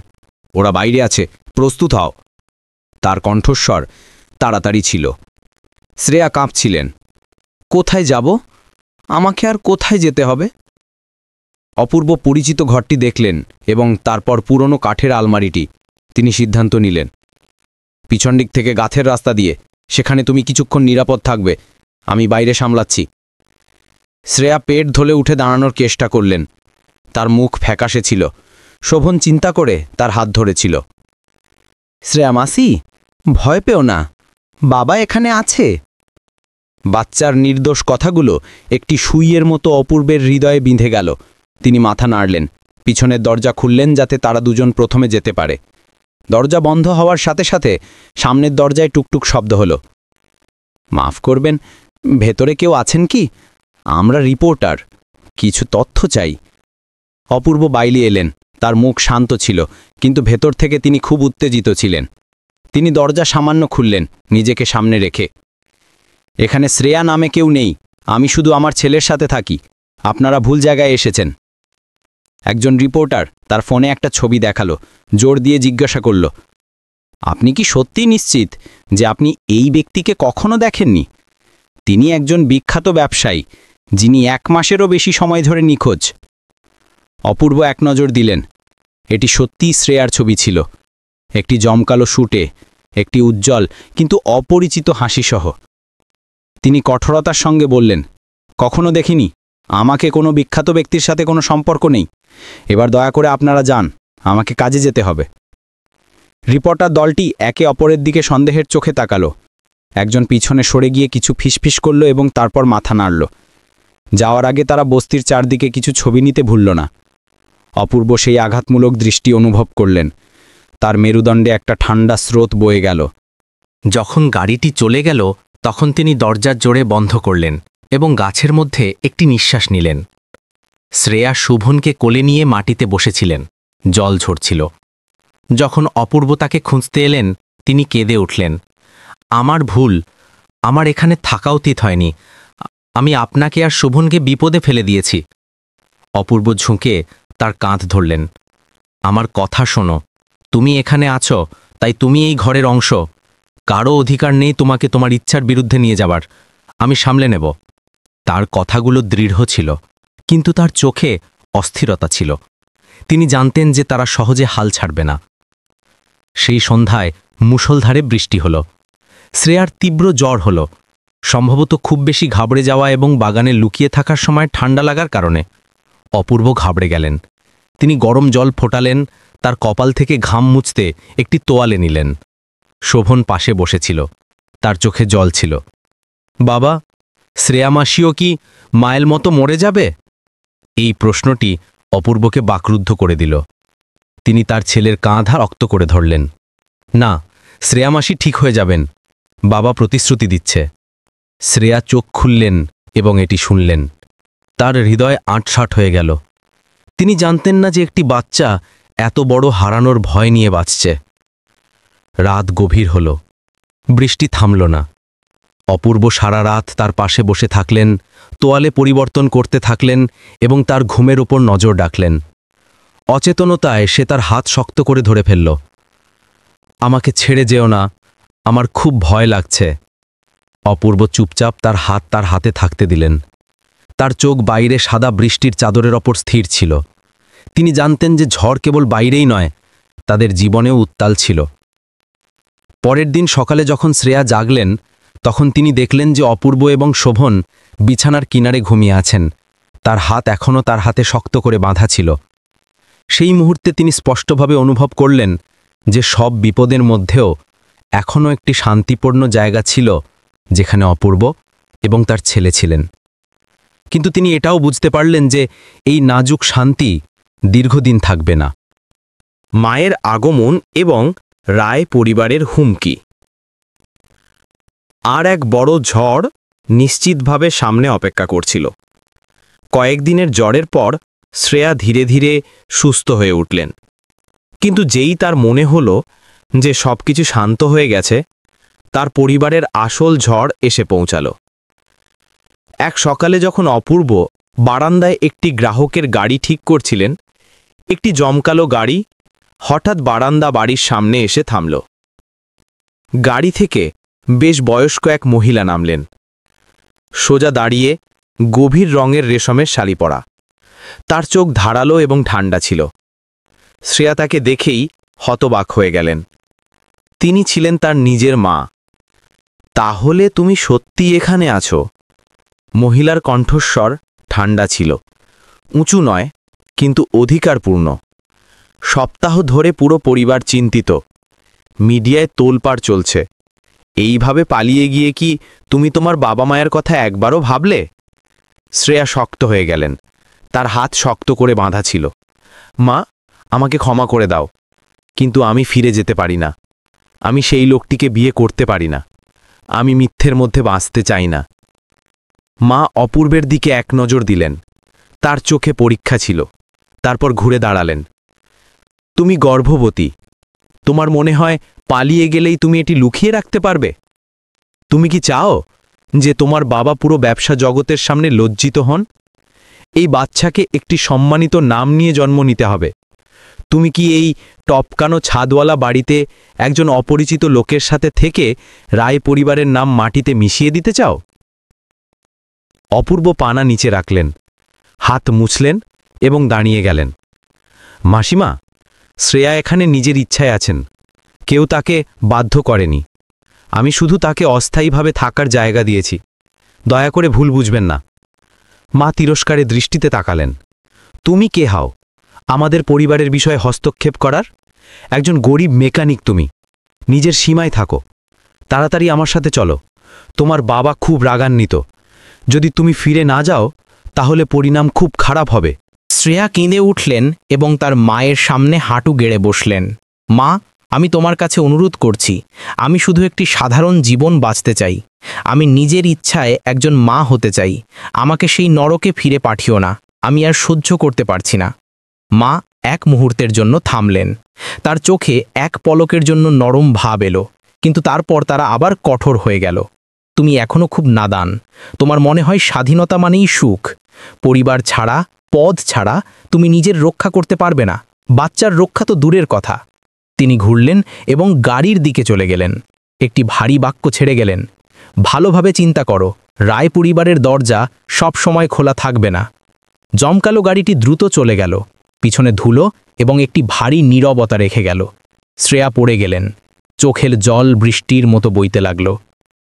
ওরা বাইরে আছে, প্রস্তুত হও। তার কণ্ঠস্বর তাড়াতাড়ি ছিল। শ্রেয়া কাঁপছিলেন। কোথায় যাব? আমাকে আর কোথায় যেতে হবে? অপূর্ব পরিচিত ঘরটি দেখলেন এবং তারপর পুরনো কাঠের আলমারিটি। তিনি সিদ্ধান্ত নিলেন, পিছন দিক থেকে গাছের রাস্তা দিয়ে, সেখানে তুমি কিছুক্ষণ নিরাপদ থাকবে, আমি বাইরে সামলাচ্ছি। শ্রেয়া পেট ধরে উঠে দাঁড়ানোর চেষ্টা করলেন। তার মুখ ফ্যাকাশে ছিল। শোভন চিন্তা করে তার হাত ধরেছিল। শ্রেয়া মাসি, ভয় পেও না, বাবা এখানে আছে। বাচ্চার নির্দোষ কথাগুলো একটি সুইয়ের মতো অপূর্বের হৃদয়ে বিঁধে গেল। তিনি মাথা নাড়লেন, পিছনের দরজা খুললেন যাতে তারা দুজন প্রথমে যেতে পারে। দরজা বন্ধ হওয়ার সাথে সাথে সামনের দরজায় টুকটুক শব্দ হলো। মাফ করবেন, ভেতরে কেউ আছেন কি? আমরা রিপোর্টার, কিছু তথ্য চাই। অপূর্ব বাইরে এলেন। তার মুখ শান্ত ছিল, কিন্তু ভেতর থেকে তিনি খুব উত্তেজিত ছিলেন। তিনি দরজা সামান্য খুললেন, নিজেকে সামনে রেখে। এখানে শ্রেয়া নামে কেউ নেই, আমি শুধু আমার ছেলের সাথে থাকি। আপনারা ভুল জায়গায় এসেছেন। একজন রিপোর্টার তার ফোনে একটা ছবি দেখালো, জোর দিয়ে জিজ্ঞাসা করল, আপনি কি সত্যি নিশ্চিত যে আপনি এই ব্যক্তিকে কখনো দেখেননি? তিনি একজন বিখ্যাত ব্যবসায়ী, যিনি 1 মাসেরও বেশি সময় ধরে নিখোঁজ। অপূর্ব এক নজর দিলেন। এটি সত্যিই শ্রেয়ার ছবি ছিল। একটি জমকালো শুটে, একটি উজ্জ্বল কিন্তু অপরিচিত হাসিসহ। তিনি কঠোরতার সঙ্গে বললেন, কখনো দেখিনি, আমাকে কোনো বিখ্যাত ব্যক্তির সাথে কোনো সম্পর্ক নেই। এবার দয়া করে আপনারা যান, আমাকে কাজে যেতে হবে। রিপোর্টার দলটি একে অপরের দিকে সন্দেহের চোখে তাকালো। একজন পিছনে সরে গিয়ে কিছু ফিসফিস করল এবং তারপর মাথা নাড়ল। যাওয়ার আগে তারা বস্তির চারদিকে কিছু ছবি নিতে ভুলল না। অপূর্ব সেই আঘাতমূলক দৃষ্টি অনুভব করলেন। তার মেরুদণ্ডে একটা ঠান্ডা স্রোত বয়ে গেল। যখন গাড়িটি চলে গেল, তখন তিনি দরজার জোরে বন্ধ করলেন এবং গাছের মধ্যে একটি নিঃশ্বাস নিলেন। শ্রেয়া শোভনকে কোলে নিয়ে মাটিতে বসেছিলেন। জল ঝরছিল। যখন অপূর্ব তাকে খুঁজতে এলেন, তিনি কেঁদে উঠলেন, আমার ভুল, আমার এখানে থাকা উচিত হয়নি। আমি আপনাকে আর শোভনকে বিপদে ফেলে দিয়েছি। অপূর্ব ঝুঁকে তার কাঁধ ধরলেন। আমার কথা শোনো, তুমি এখানে আছো, তাই তুমি এই ঘরের অংশ। কারও অধিকার নেই তোমাকে তোমার ইচ্ছার বিরুদ্ধে নিয়ে যাবার। আমি সামলে নেব। তার কথাগুলো দৃঢ় ছিল, কিন্তু তার চোখে অস্থিরতা ছিল। তিনি জানতেন যে তারা সহজে হাল ছাড়বে না। সেই সন্ধ্যায় মুষলধারে বৃষ্টি হল। শ্রেয়ার তীব্র জ্বর হল, সম্ভবত খুব বেশি ঘাবড়ে যাওয়া এবং বাগানে লুকিয়ে থাকার সময় ঠান্ডা লাগার কারণে। অপূর্ব ঘাবড়ে গেলেন। তিনি গরম জল ফোটালেন, তার কপাল থেকে ঘাম মুছতে একটি তোয়ালে নিলেন। শোভন পাশে বসেছিল, তার চোখে জল ছিল। বাবা, শ্রেয়া মাসিও কি মায়ের মতো মরে যাবে? এই প্রশ্নটি অপূর্বকে বাকরুদ্ধ করে দিল। তিনি তার ছেলের কাঁধ রক্ত করে ধরলেন। না, শ্রেয়া মাসি ঠিক হয়ে যাবেন, বাবা প্রতিশ্রুতি দিচ্ছে। শ্রেয়া চোখ খুললেন এবং এটি শুনলেন। তার হৃদয় আঁটসাঁট হয়ে গেল। তিনি জানতেন না যে একটি বাচ্চা এত বড় হারানোর ভয় নিয়ে বাঁচছে। রাত গভীর হল। বৃষ্টি থামল না। অপূর্ব সারা রাত তার পাশে বসে থাকলেন, তোয়ালে পরিবর্তন করতে থাকলেন এবং তার ঘুমের ওপর নজর ডাকলেন। অচেতনতায় সে তার হাত শক্ত করে ধরে ফেলল। আমাকে ছেড়ে যেও না, আমার খুব ভয় লাগছে। অপূর্ব চুপচাপ তার হাতে থাকতে দিলেন। তার চোখ বাইরে সাদা বৃষ্টির চাদরের ওপর স্থির ছিল। তিনি জানতেন যে ঝড় কেবল বাইরেই নয়, তাদের জীবনেও উত্তাল ছিল। পরের দিন সকালে যখন শ্রেয়া জাগলেন, তখন তিনি দেখলেন যে অপূর্ব এবং শোভন বিছানার কিনারে ঘুমিয়ে আছেন। তার হাত এখনও তার হাতে শক্ত করে বাঁধা ছিল। সেই মুহূর্তে তিনি স্পষ্টভাবে অনুভব করলেন যে সব বিপদের মধ্যেও এখনও একটি শান্তিপূর্ণ জায়গা ছিল যেখানে অপূর্ব এবং তার ছেলে ছিলেন। কিন্তু তিনি এটাও বুঝতে পারলেন যে এই নাজুক শান্তি দীর্ঘদিন থাকবে না। মায়ের আগমন এবং রায় পরিবারের হুমকি। আর এক বড় ঝড় নিশ্চিতভাবে সামনে অপেক্ষা করছিল। কয়েকদিনের জ্বরের পর শ্রেয়া ধীরে ধীরে সুস্থ হয়ে উঠলেন। কিন্তু যেই তার মনে হল যে সবকিছু শান্ত হয়ে গেছে, তার পরিবারের আসল ঝড় এসে পৌঁছাল। এক সকালে যখন অপূর্ব বারান্দায় একটি গ্রাহকের গাড়ি ঠিক করছিলেন, একটি জমকালো গাড়ি হঠাৎ বারান্দা বাড়ির সামনে এসে থামল। গাড়ি থেকে বেশ বয়স্ক এক মহিলা নামলেন। সোজা দাঁড়িয়ে, গভীর রঙের রেশমের শাড়ি পরা। তার চোখ ধারালো এবং ঠান্ডা ছিল। শ্রেয়া তাকে দেখেই হতবাক হয়ে গেলেন। তিনি ছিলেন তার নিজের মা। তাহলে তুমি সত্যি এখানে আছো? মহিলার কণ্ঠস্বর ঠান্ডা ছিল, উঁচু নয় কিন্তু অধিকারপূর্ণ। সপ্তাহ ধরে পুরো পরিবার চিন্তিত। মিডিয়ায় তোলপাড় চলছে। এইভাবে পালিয়ে গিয়ে কি তুমি তোমার বাবা মায়ের কথা একবারও ভাবলে? শ্রেয়া শক্ত হয়ে গেলেন। তার হাত শক্ত করে বাঁধা ছিল। মা, আমাকে ক্ষমা করে দাও, কিন্তু আমি ফিরে যেতে পারি না। আমি সেই লোকটিকে বিয়ে করতে পারি না। আমি মিথ্যের মধ্যে বাঁচতে চাই না। মা অপূর্বের দিকে এক নজর দিলেন। তার চোখে পরীক্ষা ছিল। তারপর ঘুরে দাঁড়ালেন। তুমি গর্ভবতী। তোমার মনে হয় পালিয়ে গেলেই তুমি এটি লুকিয়ে রাখতে পারবে? তুমি কি চাও যে তোমার বাবা পুরো ব্যবসা জগতের সামনে লজ্জিত হন? এই বাচ্চাকে একটি সম্মানিত নাম নিয়ে জন্ম নিতে হবে। তুমি কি এই টপকানো ছাদওয়ালা বাড়িতে একজন অপরিচিত লোকের সাথে থেকে রায় পরিবারের নাম মাটিতে মিশিয়ে দিতে চাও? অপূর্ব পানা নিচে রাখলেন, হাত মুছলেন এবং দাঁড়িয়ে গেলেন। মাসিমা, শ্রেয়া এখানে নিজের ইচ্ছায় আছেন। কেউ তাকে বাধ্য করেনি। আমি শুধু তাকে অস্থায়ীভাবে থাকার জায়গা দিয়েছি। দয়া করে ভুল বুঝবেন না। মা তিরস্কারে দৃষ্টিতে তাকালেন। তুমি কে হও আমাদের পরিবারের বিষয়ে হস্তক্ষেপ করার? একজন গরিব মেকানিক তুমি। নিজের সীমায় থাকো। তাড়াতাড়ি আমার সাথে চলো। তোমার বাবা খুব রাগান্বিত। যদি তুমি ফিরে না যাও তাহলে পরিণাম খুব খারাপ হবে। শ্রেয়া কেঁদে উঠলেন এবং তার মায়ের সামনে হাঁটু গেড়ে বসলেন। মা, আমি তোমার কাছে অনুরোধ করছি। আমি শুধু একটি সাধারণ জীবন বাঁচতে চাই। আমি নিজের ইচ্ছায় একজন মা হতে চাই। আমাকে সেই নরকে ফিরে পাঠিও না। আমি আর সহ্য করতে পারছি না। মা এক মুহূর্তের জন্য থামলেন। তার চোখে এক পলকের জন্য নরম ভাব এলো, কিন্তু তারপর তারা আবার কঠোর হয়ে গেল। তুমি এখনো খুব নাদান। তোমার মনে হয় স্বাধীনতা মানেই সুখ। পরিবার ছাড়া, পদ ছাড়া তুমি নিজের রক্ষা করতে পারবে না। বাচ্চার রক্ষা তো দূরের কথা। তিনি ঘুরলেন এবং গাড়ির দিকে চলে গেলেন। একটি ভারী বাক্য ছেড়ে গেলেন। ভালোভাবে চিন্তা করো, রায় পরিবারের দরজা সব সময় খোলা থাকবে না। জমকালো গাড়িটি দ্রুত চলে গেল। পিছনে ধুলো এবং একটি ভারী নীরবতা রেখে গেল। শ্রেয়া পড়ে গেলেন। চোখের জল বৃষ্টির মতো বইতে লাগল।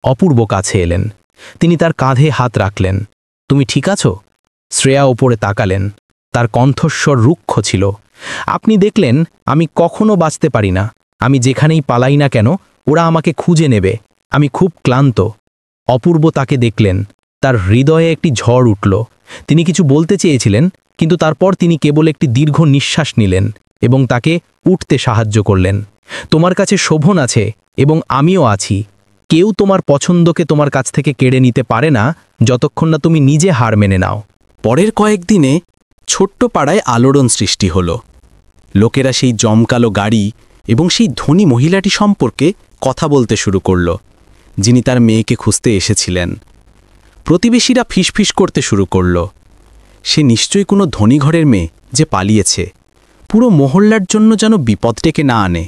অপূর্ব কাছে এলেন। তিনি তার কাঁধে হাত রাখলেন। তুমি ঠিক আছো? শ্রেয়া ওপরে তাকালেন। তার কণ্ঠস্বর রুক্ষ ছিল। আপনি দেখলেন, আমি কখনো বাঁচতে পারি না। আমি যেখানেই পালাই না কেন, ওরা আমাকে খুঁজে নেবে। আমি খুব ক্লান্ত। অপূর্ব তাকে দেখলেন। তার হৃদয়ে একটি ঝড় উঠল। তিনি কিছু বলতে চেয়েছিলেন, কিন্তু তারপর তিনি কেবল একটি দীর্ঘ নিঃশ্বাস নিলেন এবং তাকে উঠতে সাহায্য করলেন। তোমার কাছে শোভন আছে এবং আমিও আছি। কেউ তোমার পছন্দকে তোমার কাছ থেকে কেড়ে নিতে পারে না যতক্ষণ না তুমি নিজে হার মেনে নাও। পরের কয়েকদিনে ছোট্ট পাড়ায় আলোড়ন সৃষ্টি হল। লোকেরা সেই জমকালো গাড়ি এবং সেই ধনী মহিলাটি সম্পর্কে কথা বলতে শুরু করল, যিনি তার মেয়েকে খুঁজতে এসেছিলেন। প্রতিবেশীরা ফিসফিস করতে শুরু করল, সে নিশ্চয়ই কোনো ধনী ঘরের মেয়ে যে পালিয়েছে, পুরো মহল্লার জন্য যেন বিপদ ডেকে না আনে।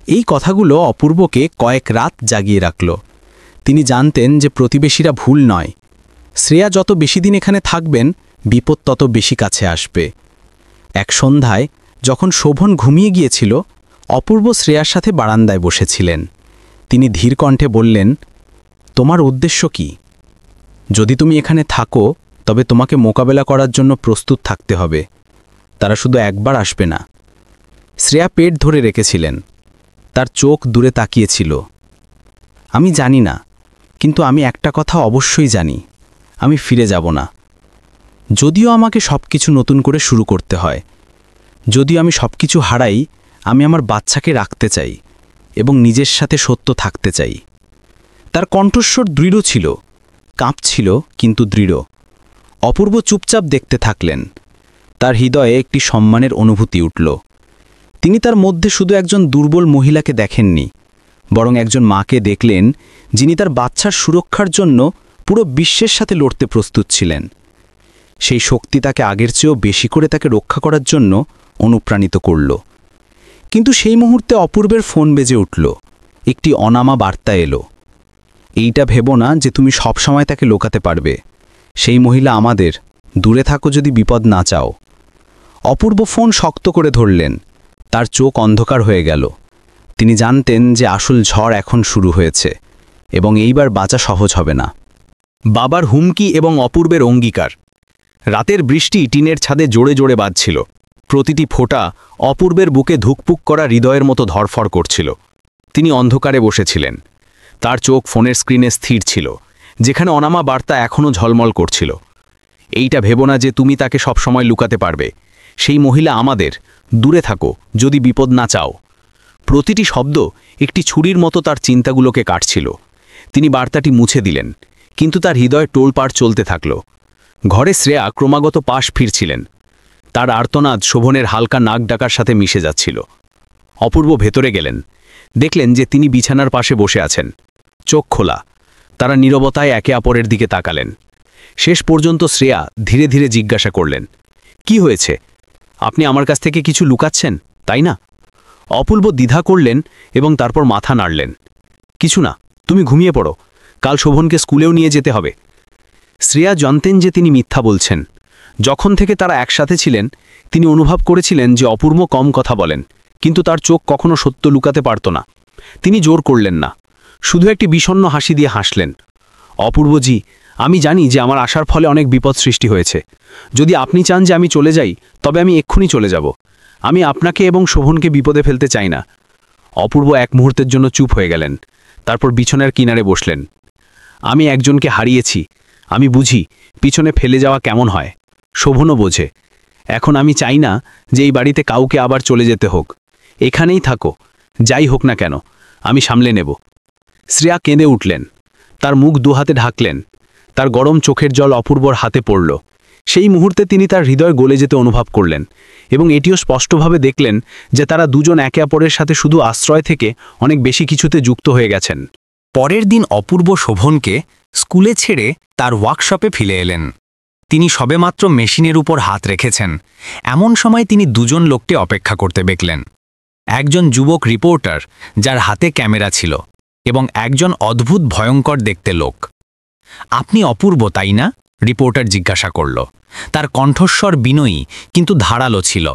এই কথাগুলো অপূর্বকে কয়েক রাত জাগিয়ে রাখল। তিনি জানতেন যে প্রতিবেশীরা ভুল নয়, শ্রেয়া যত বেশি দিন এখানে থাকবেন বিপদ তত বেশি কাছে আসবে। এক সন্ধ্যায় যখন শোভন ঘুমিয়ে গিয়েছিল, অপূর্ব শ্রেয়ার সাথে বারান্দায় বসেছিলেন। তিনি ধীর কণ্ঠে বললেন, তোমার উদ্দেশ্য কি? যদি তুমি এখানে থাকো তবে তোমাকে মোকাবেলা করার জন্য প্রস্তুত থাকতে হবে। তারা শুধু একবার আসবে না। শ্রেয়া পেট ধরে রেখেছিলেন, তার চোখ দূরে তাকিয়েছিল। আমি জানি না, কিন্তু আমি একটা কথা অবশ্যই জানি, আমি ফিরে যাব না। যদিও আমাকে সব কিছু নতুন করে শুরু করতে হয়, যদিও আমি সব কিছু হারাই, আমি আমার বাচ্চাকে রাখতে চাই এবং নিজের সাথে সত্য থাকতে চাই। তার কণ্ঠস্বর দৃঢ় ছিল, কাঁপছিল কিন্তু দৃঢ়। অপূর্ব চুপচাপ দেখতে থাকলেন। তার হৃদয়ে একটি সম্মানের অনুভূতি উঠল। তিনি তার মধ্যে শুধু একজন দুর্বল মহিলাকে দেখেননি, বরং একজন মাকে দেখলেন যিনি তার বাচ্চার সুরক্ষার জন্য পুরো বিশ্বের সাথে লড়তে প্রস্তুত ছিলেন। সেই শক্তি তাকে আগের চেয়েও বেশি করে তাকে রক্ষা করার জন্য অনুপ্রাণিত করল। কিন্তু সেই মুহূর্তে অপূর্বের ফোন বেজে উঠল। একটি অনামা বার্তা এলো, এইটা ভেবো না যে তুমি সবসময় তাকে লোকাতে পারবে। সেই মহিলা আমাদের, দূরে থাকো যদি বিপদ না চাও। অপূর্ব ফোন শক্ত করে ধরলেন। তার চোখ অন্ধকার হয়ে গেল। তিনি জানতেন যে আসল ঝড় এখন শুরু হয়েছে এবং এইবার বাঁচা সহজ হবে না। বাবার হুমকি এবং অপূর্বের অঙ্গীকার। রাতের বৃষ্টি টিনের ছাদে জোরে জোরে বাজছিল। প্রতিটি ফোঁটা অপূর্বের বুকে ধুকপুক করা হৃদয়ের মতো ধরফর করছিল। তিনি অন্ধকারে বসেছিলেন। তার চোখ ফোনের স্ক্রিনে স্থির ছিল, যেখানে অনামা বার্তা এখনও ঝলমল করছিল। এইটা ভেবো না যে তুমি তাকে সবসময় লুকাতে পারবে। সেই মহিলা আমাদের, দূরে থাকো যদি বিপদ না চাও। প্রতিটি শব্দ একটি ছুরির মতো তার চিন্তাগুলোকে কাটছিল। তিনি বার্তাটি মুছে দিলেন, কিন্তু তার হৃদয় টোলপাড় চলতে থাকল। ঘরে শ্রেয়া ক্রমাগত পাশ ফিরছিলেন। তার আর্তনাদ শোভনের হালকা নাক ডাকার সাথে মিশে যাচ্ছিল। অপূর্ব ভেতরে গেলেন, দেখলেন যে তিনি বিছানার পাশে বসে আছেন, চোখ খোলা। তারা নীরবতায় একে অপরের দিকে তাকালেন। শেষ পর্যন্ত শ্রেয়া ধীরে ধীরে জিজ্ঞাসা করলেন, কি হয়েছে? আপনি আমার কাছ থেকে কিছু লুকাচ্ছেন, তাই না? অপূর্ব দ্বিধা করলেন এবং তারপর মাথা নাড়লেন। কিছু না, তুমি ঘুমিয়ে পড়ো, কাল শোভনকে স্কুলেও নিয়ে যেতে হবে। শ্রেয়া জানতেন যে তিনি মিথ্যা বলছেন। যখন থেকে তারা একসাথে ছিলেন, তিনি অনুভব করেছিলেন যে অপূর্ব কম কথা বলেন, কিন্তু তার চোখ কখনো সত্য লুকাতে পারত না। তিনি জোর করলেন না, শুধু একটি বিষণ্ণ হাসি দিয়ে হাসলেন। অপূর্বজি, আমি জানি যে আমার আসার ফলে অনেক বিপদ সৃষ্টি হয়েছে। যদি আপনি চান যে আমি চলে যাই, তবে আমি এক্ষুনি চলে যাব। আমি আপনাকে এবং শোভনকে বিপদে ফেলতে চাই না। অপূর্ব এক মুহূর্তের জন্য চুপ হয়ে গেলেন, তারপর বিছানার কিনারে বসলেন। আমি একজনকে হারিয়েছি, আমি বুঝি পিছনে ফেলে যাওয়া কেমন হয়। শোভনও বোঝে। এখন আমি চাই না যে এই বাড়িতে কাউকে আবার চলে যেতে হোক। এখানেই থাকো, যাই হোক না কেন, আমি সামলে নেব। শ্রেয়া কেঁদে উঠলেন। তার মুখ দুহাতে ঢাকলেন। তার গরম চোখের জল অপূর্বর হাতে পড়ল। সেই মুহূর্তে তিনি তার হৃদয় গলে যেতে অনুভব করলেন এবং এটিও স্পষ্টভাবে দেখলেন যে তারা দুজন একে অপরের সাথে শুধু আশ্রয় থেকে অনেক বেশি কিছুতে যুক্ত হয়ে গেছেন। পরের দিন অপূর্ব শোভনকে স্কুলে ছেড়ে তার ওয়ার্কশপে ফিরে এলেন। তিনি সবেমাত্র মেশিনের উপর হাত রেখেছেন, এমন সময় তিনি দুজন লোককে অপেক্ষা করতে দেখলেন। একজন যুবক রিপোর্টার যার হাতে ক্যামেরা ছিল এবং একজন অদ্ভুত ভয়ঙ্কর দেখতে লোক। আপনি অপূর্ব, তাই না? রিপোর্টার জিজ্ঞাসা করল। তার কণ্ঠস্বর বিনয়ী কিন্তু ধারালো ছিল।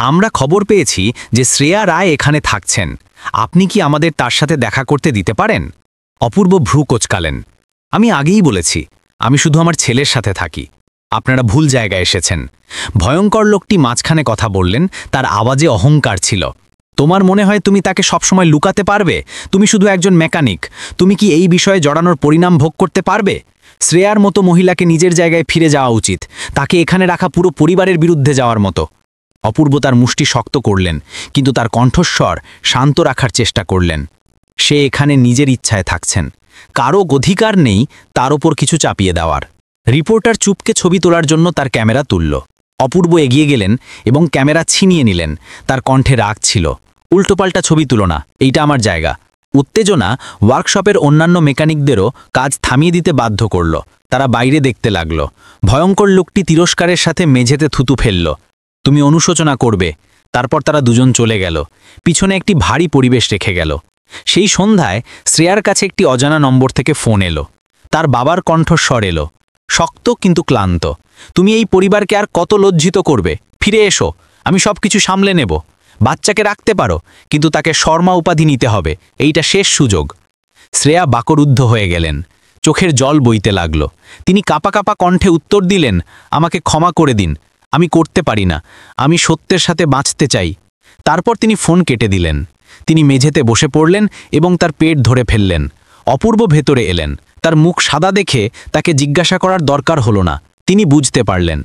আমরা খবর পেয়েছি যে শ্রেয়া রায় এখানে থাকছেন। আপনি কি আমাদের তার সাথে দেখা করতে দিতে পারেন? অপূর্ব ভ্রু কোচকালেন। আমি আগেই বলেছি, আমি শুধু আমার ছেলের সাথে থাকি। আপনারা ভুল জায়গায় এসেছেন। ভয়ঙ্কর লোকটি মাঝখানে কথা বললেন, তার আওয়াজে অহংকার ছিল। তোমার মনে হয় তুমি তাকে সবসময় লুকাতে পারবে? তুমি শুধু একজন মেকানিক। তুমি কি এই বিষয়ে জড়ানোর পরিণাম ভোগ করতে পারবে? শ্রেয়ার মতো মহিলাকে নিজের জায়গায় ফিরে যাওয়া উচিত। তাকে এখানে রাখা পুরো পরিবারের বিরুদ্ধে যাওয়ার মতো। অপূর্ব তার মুষ্টি শক্ত করলেন, কিন্তু তার কণ্ঠস্বর শান্ত রাখার চেষ্টা করলেন। সে এখানে নিজের ইচ্ছায় থাকছেন, কারো অধিকার নেই তার ওপর কিছু চাপিয়ে দেওয়ার। রিপোর্টার চুপকে ছবি তোলার জন্য তার ক্যামেরা তুলল। অপূর্ব এগিয়ে গেলেন এবং ক্যামেরা ছিনিয়ে নিলেন। তার কণ্ঠে রাগ ছিল। উল্টোপাল্টা ছবি তুলো না, এইটা আমার জায়গা। উত্তেজনা ওয়ার্কশপের অন্যান্য মেকানিকদেরও কাজ থামিয়ে দিতে বাধ্য করল। তারা বাইরে দেখতে লাগল। ভয়ঙ্কর লোকটি তিরস্কারের সাথে মেঝেতে থুতু ফেলল। তুমি অনুশোচনা করবে। তারপর তারা দুজন চলে গেল। পিছনে একটি ভারী পরিবেশ রেখে গেল। সেই সন্ধ্যায় শ্রেয়ার কাছে একটি অজানা নম্বর থেকে ফোন এলো। তার বাবার কণ্ঠস্বর এলো। শক্ত কিন্তু ক্লান্ত। তুমি এই পরিবারকে আর কত লজ্জিত করবে? ফিরে এসো, আমি সব কিছু সামলে নেব। বাচ্চাকে রাখতে পারো, কিন্তু তাকে শর্মা উপাধি নিতে হবে, এইটা শেষ সুযোগ। শ্রেয়া বাকরুদ্ধ হয়ে গেলেন, চোখের জল বইতে লাগল। তিনি কাঁপা কাঁপা কণ্ঠে উত্তর দিলেন, আমাকে ক্ষমা করে দিন, আমি করতে পারি না, আমি সত্যের সাথে বাঁচতে চাই। তারপর তিনি ফোন কেটে দিলেন। তিনি মেঝেতে বসে পড়লেন এবং তার পেট ধরে ফেললেন। অপূর্ব ভেতরে এলেন। তার মুখ সাদা দেখে তাকে জিজ্ঞাসা করার দরকার হলো না, তিনি বুঝতে পারলেন।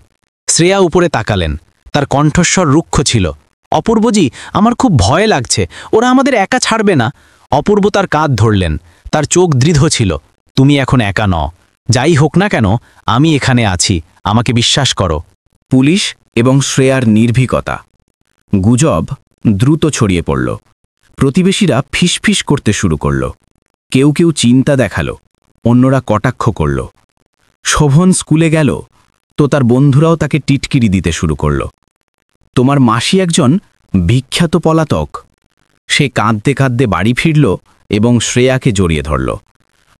শ্রেয়া উপরে তাকালেন, তার কণ্ঠস্বর রুক্ষ ছিল। অপূর্বজি, আমার খুব ভয় লাগছে, ওরা আমাদের একা ছাড়বে না। অপূর্ব তার কাঁধ ধরলেন, তার চোখ দৃঢ় ছিল। তুমি এখন একা নও, যাই হোক না কেন আমি এখানে আছি, আমাকে বিশ্বাস করো। পুলিশ এবং শ্রেয়ার নির্ভীকতা। গুজব দ্রুত ছড়িয়ে পড়ল। প্রতিবেশীরা ফিসফিস করতে শুরু করল। কেউ কেউ চিন্তা দেখালো, অন্যরা কটাক্ষ করল। শোভন স্কুলে গেল তো তার বন্ধুরাও তাকে টিটকিরি দিতে শুরু করল। তোমার মাসি একজন বিখ্যাত পলাতক। সে কাঁদতে কাঁদতে বাড়ি ফিরল এবং শ্রেয়াকে জড়িয়ে ধরল।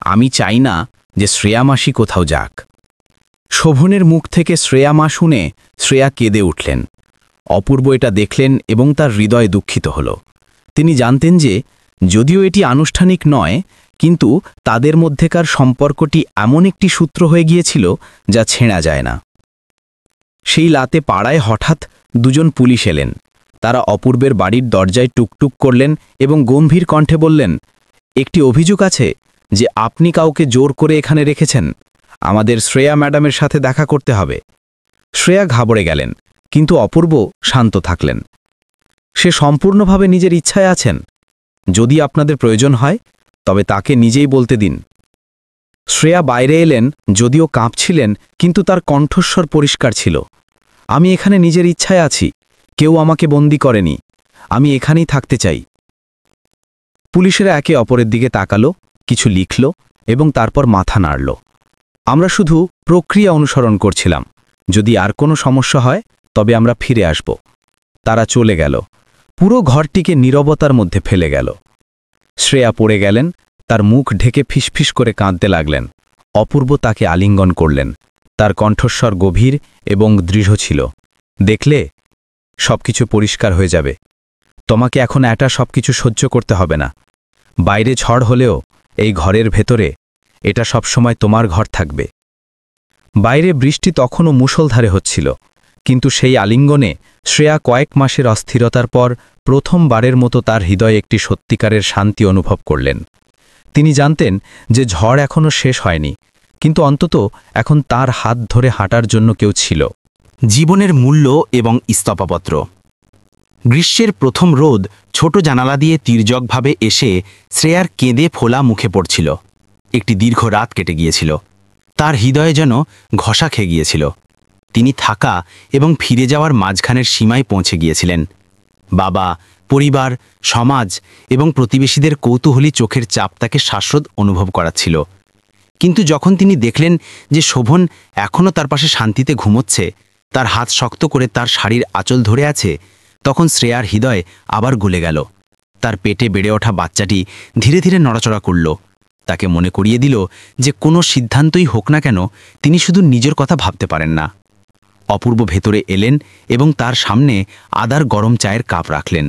আমি চাই না যে শ্রেয়া মাসি কোথাও যাক। শোভনের মুখ থেকে শ্রেয়া মা শুনে শ্রেয়া কেঁদে উঠলেন। অপূর্ব এটা দেখলেন এবং তার হৃদয় দুঃখিত হল। তিনি জানতেন যে যদিও এটি আনুষ্ঠানিক নয়, কিন্তু তাদের মধ্যেকার সম্পর্কটি এমন একটি সূত্র হয়ে গিয়েছিল যা ছেঁড়া যায় না। সেই রাতে পাড়ায় হঠাৎ দুজন পুলিশ এলেন। তারা অপূর্বের বাড়ির দরজায় টুকটুক করলেন এবং গম্ভীর কণ্ঠে বললেন, একটি অভিযোগ আছে যে আপনি কাউকে জোর করে এখানে রেখেছেন। আমাদের শ্রেয়া ম্যাডামের সাথে দেখা করতে হবে। শ্রেয়া ঘাবড়ে গেলেন, কিন্তু অপূর্ব শান্ত থাকলেন। সে সম্পূর্ণভাবে নিজের ইচ্ছায় আছেন। যদি আপনাদের প্রয়োজন হয় তবে তাকে নিজেই বলতে দিন। শ্রেয়া বাইরে এলেন, যদিও কাঁপছিলেন, কিন্তু তার কণ্ঠস্বর পরিষ্কার ছিল। আমি এখানে নিজের ইচ্ছায় আছি, কেউ আমাকে বন্দি করেনি, আমি এখানেই থাকতে চাই। পুলিশেরা একে অপরের দিকে তাকালো, কিছু লিখল এবং তারপর মাথা নাড়ল। আমরা শুধু প্রক্রিয়া অনুসরণ করছিলাম, যদি আর কোনো সমস্যা হয় তবে আমরা ফিরে আসব। তারা চলে গেল, পুরো ঘরটিকে নীরবতার মধ্যে ফেলে গেল। শ্রেয়া পড়ে গেলেন, তার মুখ ঢেকে ফিসফিস করে কাঁদতে লাগলেন। অপূর্ব তাকে আলিঙ্গন করলেন, তার কণ্ঠস্বর গভীর এবং দৃঢ় ছিল। দেখলে, সবকিছু পরিষ্কার হয়ে যাবে। তোমাকে এখন এটা সবকিছু সহ্য করতে হবে না। বাইরে ঝড় হলেও এই ঘরের ভেতরে এটা সবসময় তোমার ঘর থাকবে। বাইরে বৃষ্টি তখনও মুষলধারে হচ্ছিল, কিন্তু সেই আলিঙ্গনে শ্রেয়া কয়েক মাসের অস্থিরতার পর প্রথমবারের মতো তার হৃদয়ে একটি সত্যিকারের শান্তি অনুভব করলেন। তিনি জানতেন যে ঝড় এখনও শেষ হয়নি, কিন্তু অন্তত এখন তার হাত ধরে হাঁটার জন্য কেউ ছিল। জীবনের মূল্য এবং ইস্তফাপত্র। গ্রীষ্মের প্রথম রোদ ছোট জানালা দিয়ে তির্যকভাবে এসে শ্রেয়ার কেঁদে ফোলা মুখে পড়ছিল। একটি দীর্ঘ রাত কেটে গিয়েছিল, তার হৃদয়ে যেন ঘষা খেয়ে গিয়েছিল। তিনি থাকা এবং ফিরে যাওয়ার মাঝখানের সীমায় পৌঁছে গিয়েছিলেন। বাবা, পরিবার, সমাজ এবং প্রতিবেশীদের কৌতূহলী চোখের চাপ তাকে শ্বাসরোধ অনুভব করাচ্ছিল। কিন্তু যখন তিনি দেখলেন যে শোভন এখনও তার পাশে শান্তিতে ঘুমোচ্ছে, তার হাত শক্ত করে তার শাড়ির আঁচল ধরে আছে, তখন শ্রেয়ার হৃদয় আবার গলে গেল। তার পেটে বেড়ে ওঠা বাচ্চাটি ধীরে ধীরে নড়াচড়া করল। তাকে মনে করিয়ে দিল যে কোনো সিদ্ধান্তই হোক না কেন, তিনি শুধু নিজের কথা ভাবতে পারেন না। অপূর্ব ভেতরে এলেন এবং তার সামনে আদার গরম চায়ের কাপ রাখলেন।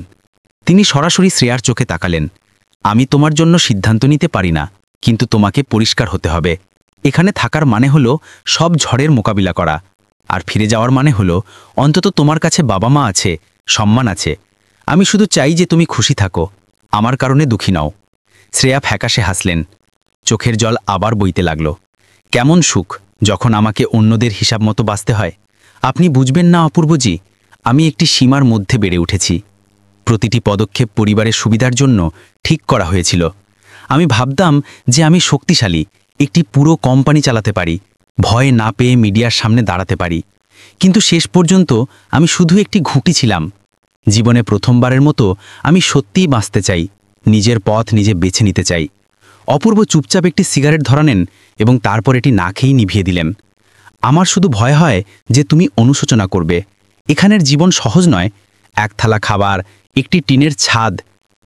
তিনি সরাসরি শ্রেয়ার চোখে তাকালেন। আমি তোমার জন্য সিদ্ধান্ত নিতে পারি না, কিন্তু তোমাকে পরিষ্কার হতে হবে। এখানে থাকার মানে হলো সব ঝড়ের মোকাবিলা করা, আর ফিরে যাওয়ার মানে হলো অন্তত তোমার কাছে বাবা মা আছে, সম্মান আছে। আমি শুধু চাই যে তুমি খুশি থাকো, আমার কারণে দুঃখী নাও। শ্রেয়া ফ্যাকাশে হাসলেন, চোখের জল আবার বইতে লাগল। কেমন সুখ যখন আমাকে অন্যদের হিসাব মতো বাঁচতে হয়। আপনি বুঝবেন না অপূর্বজি, আমি একটি সীমার মধ্যে বেড়ে উঠেছি। প্রতিটি পদক্ষেপ পরিবারের সুবিধার জন্য ঠিক করা হয়েছিল। আমি ভাবতাম যে আমি শক্তিশালী, একটি পুরো কোম্পানি চালাতে পারি, ভয় না পেয়ে মিডিয়ার সামনে দাঁড়াতে পারি। কিন্তু শেষ পর্যন্ত আমি শুধু একটি ঘুঁটি ছিলাম। জীবনে প্রথমবারের মতো আমি সত্যিই বাঁচতে চাই, নিজের পথ নিজে বেছে নিতে চাই। অপূর্ব চুপচাপ একটি সিগারেট ধরানেন এবং তারপর এটি না খেয়েই নিভিয়ে দিলেন। আমার শুধু ভয় হয় যে তুমি অনুশোচনা করবে। এখানের জীবন সহজ নয়। এক থালা খাবার, একটি টিনের ছাদ,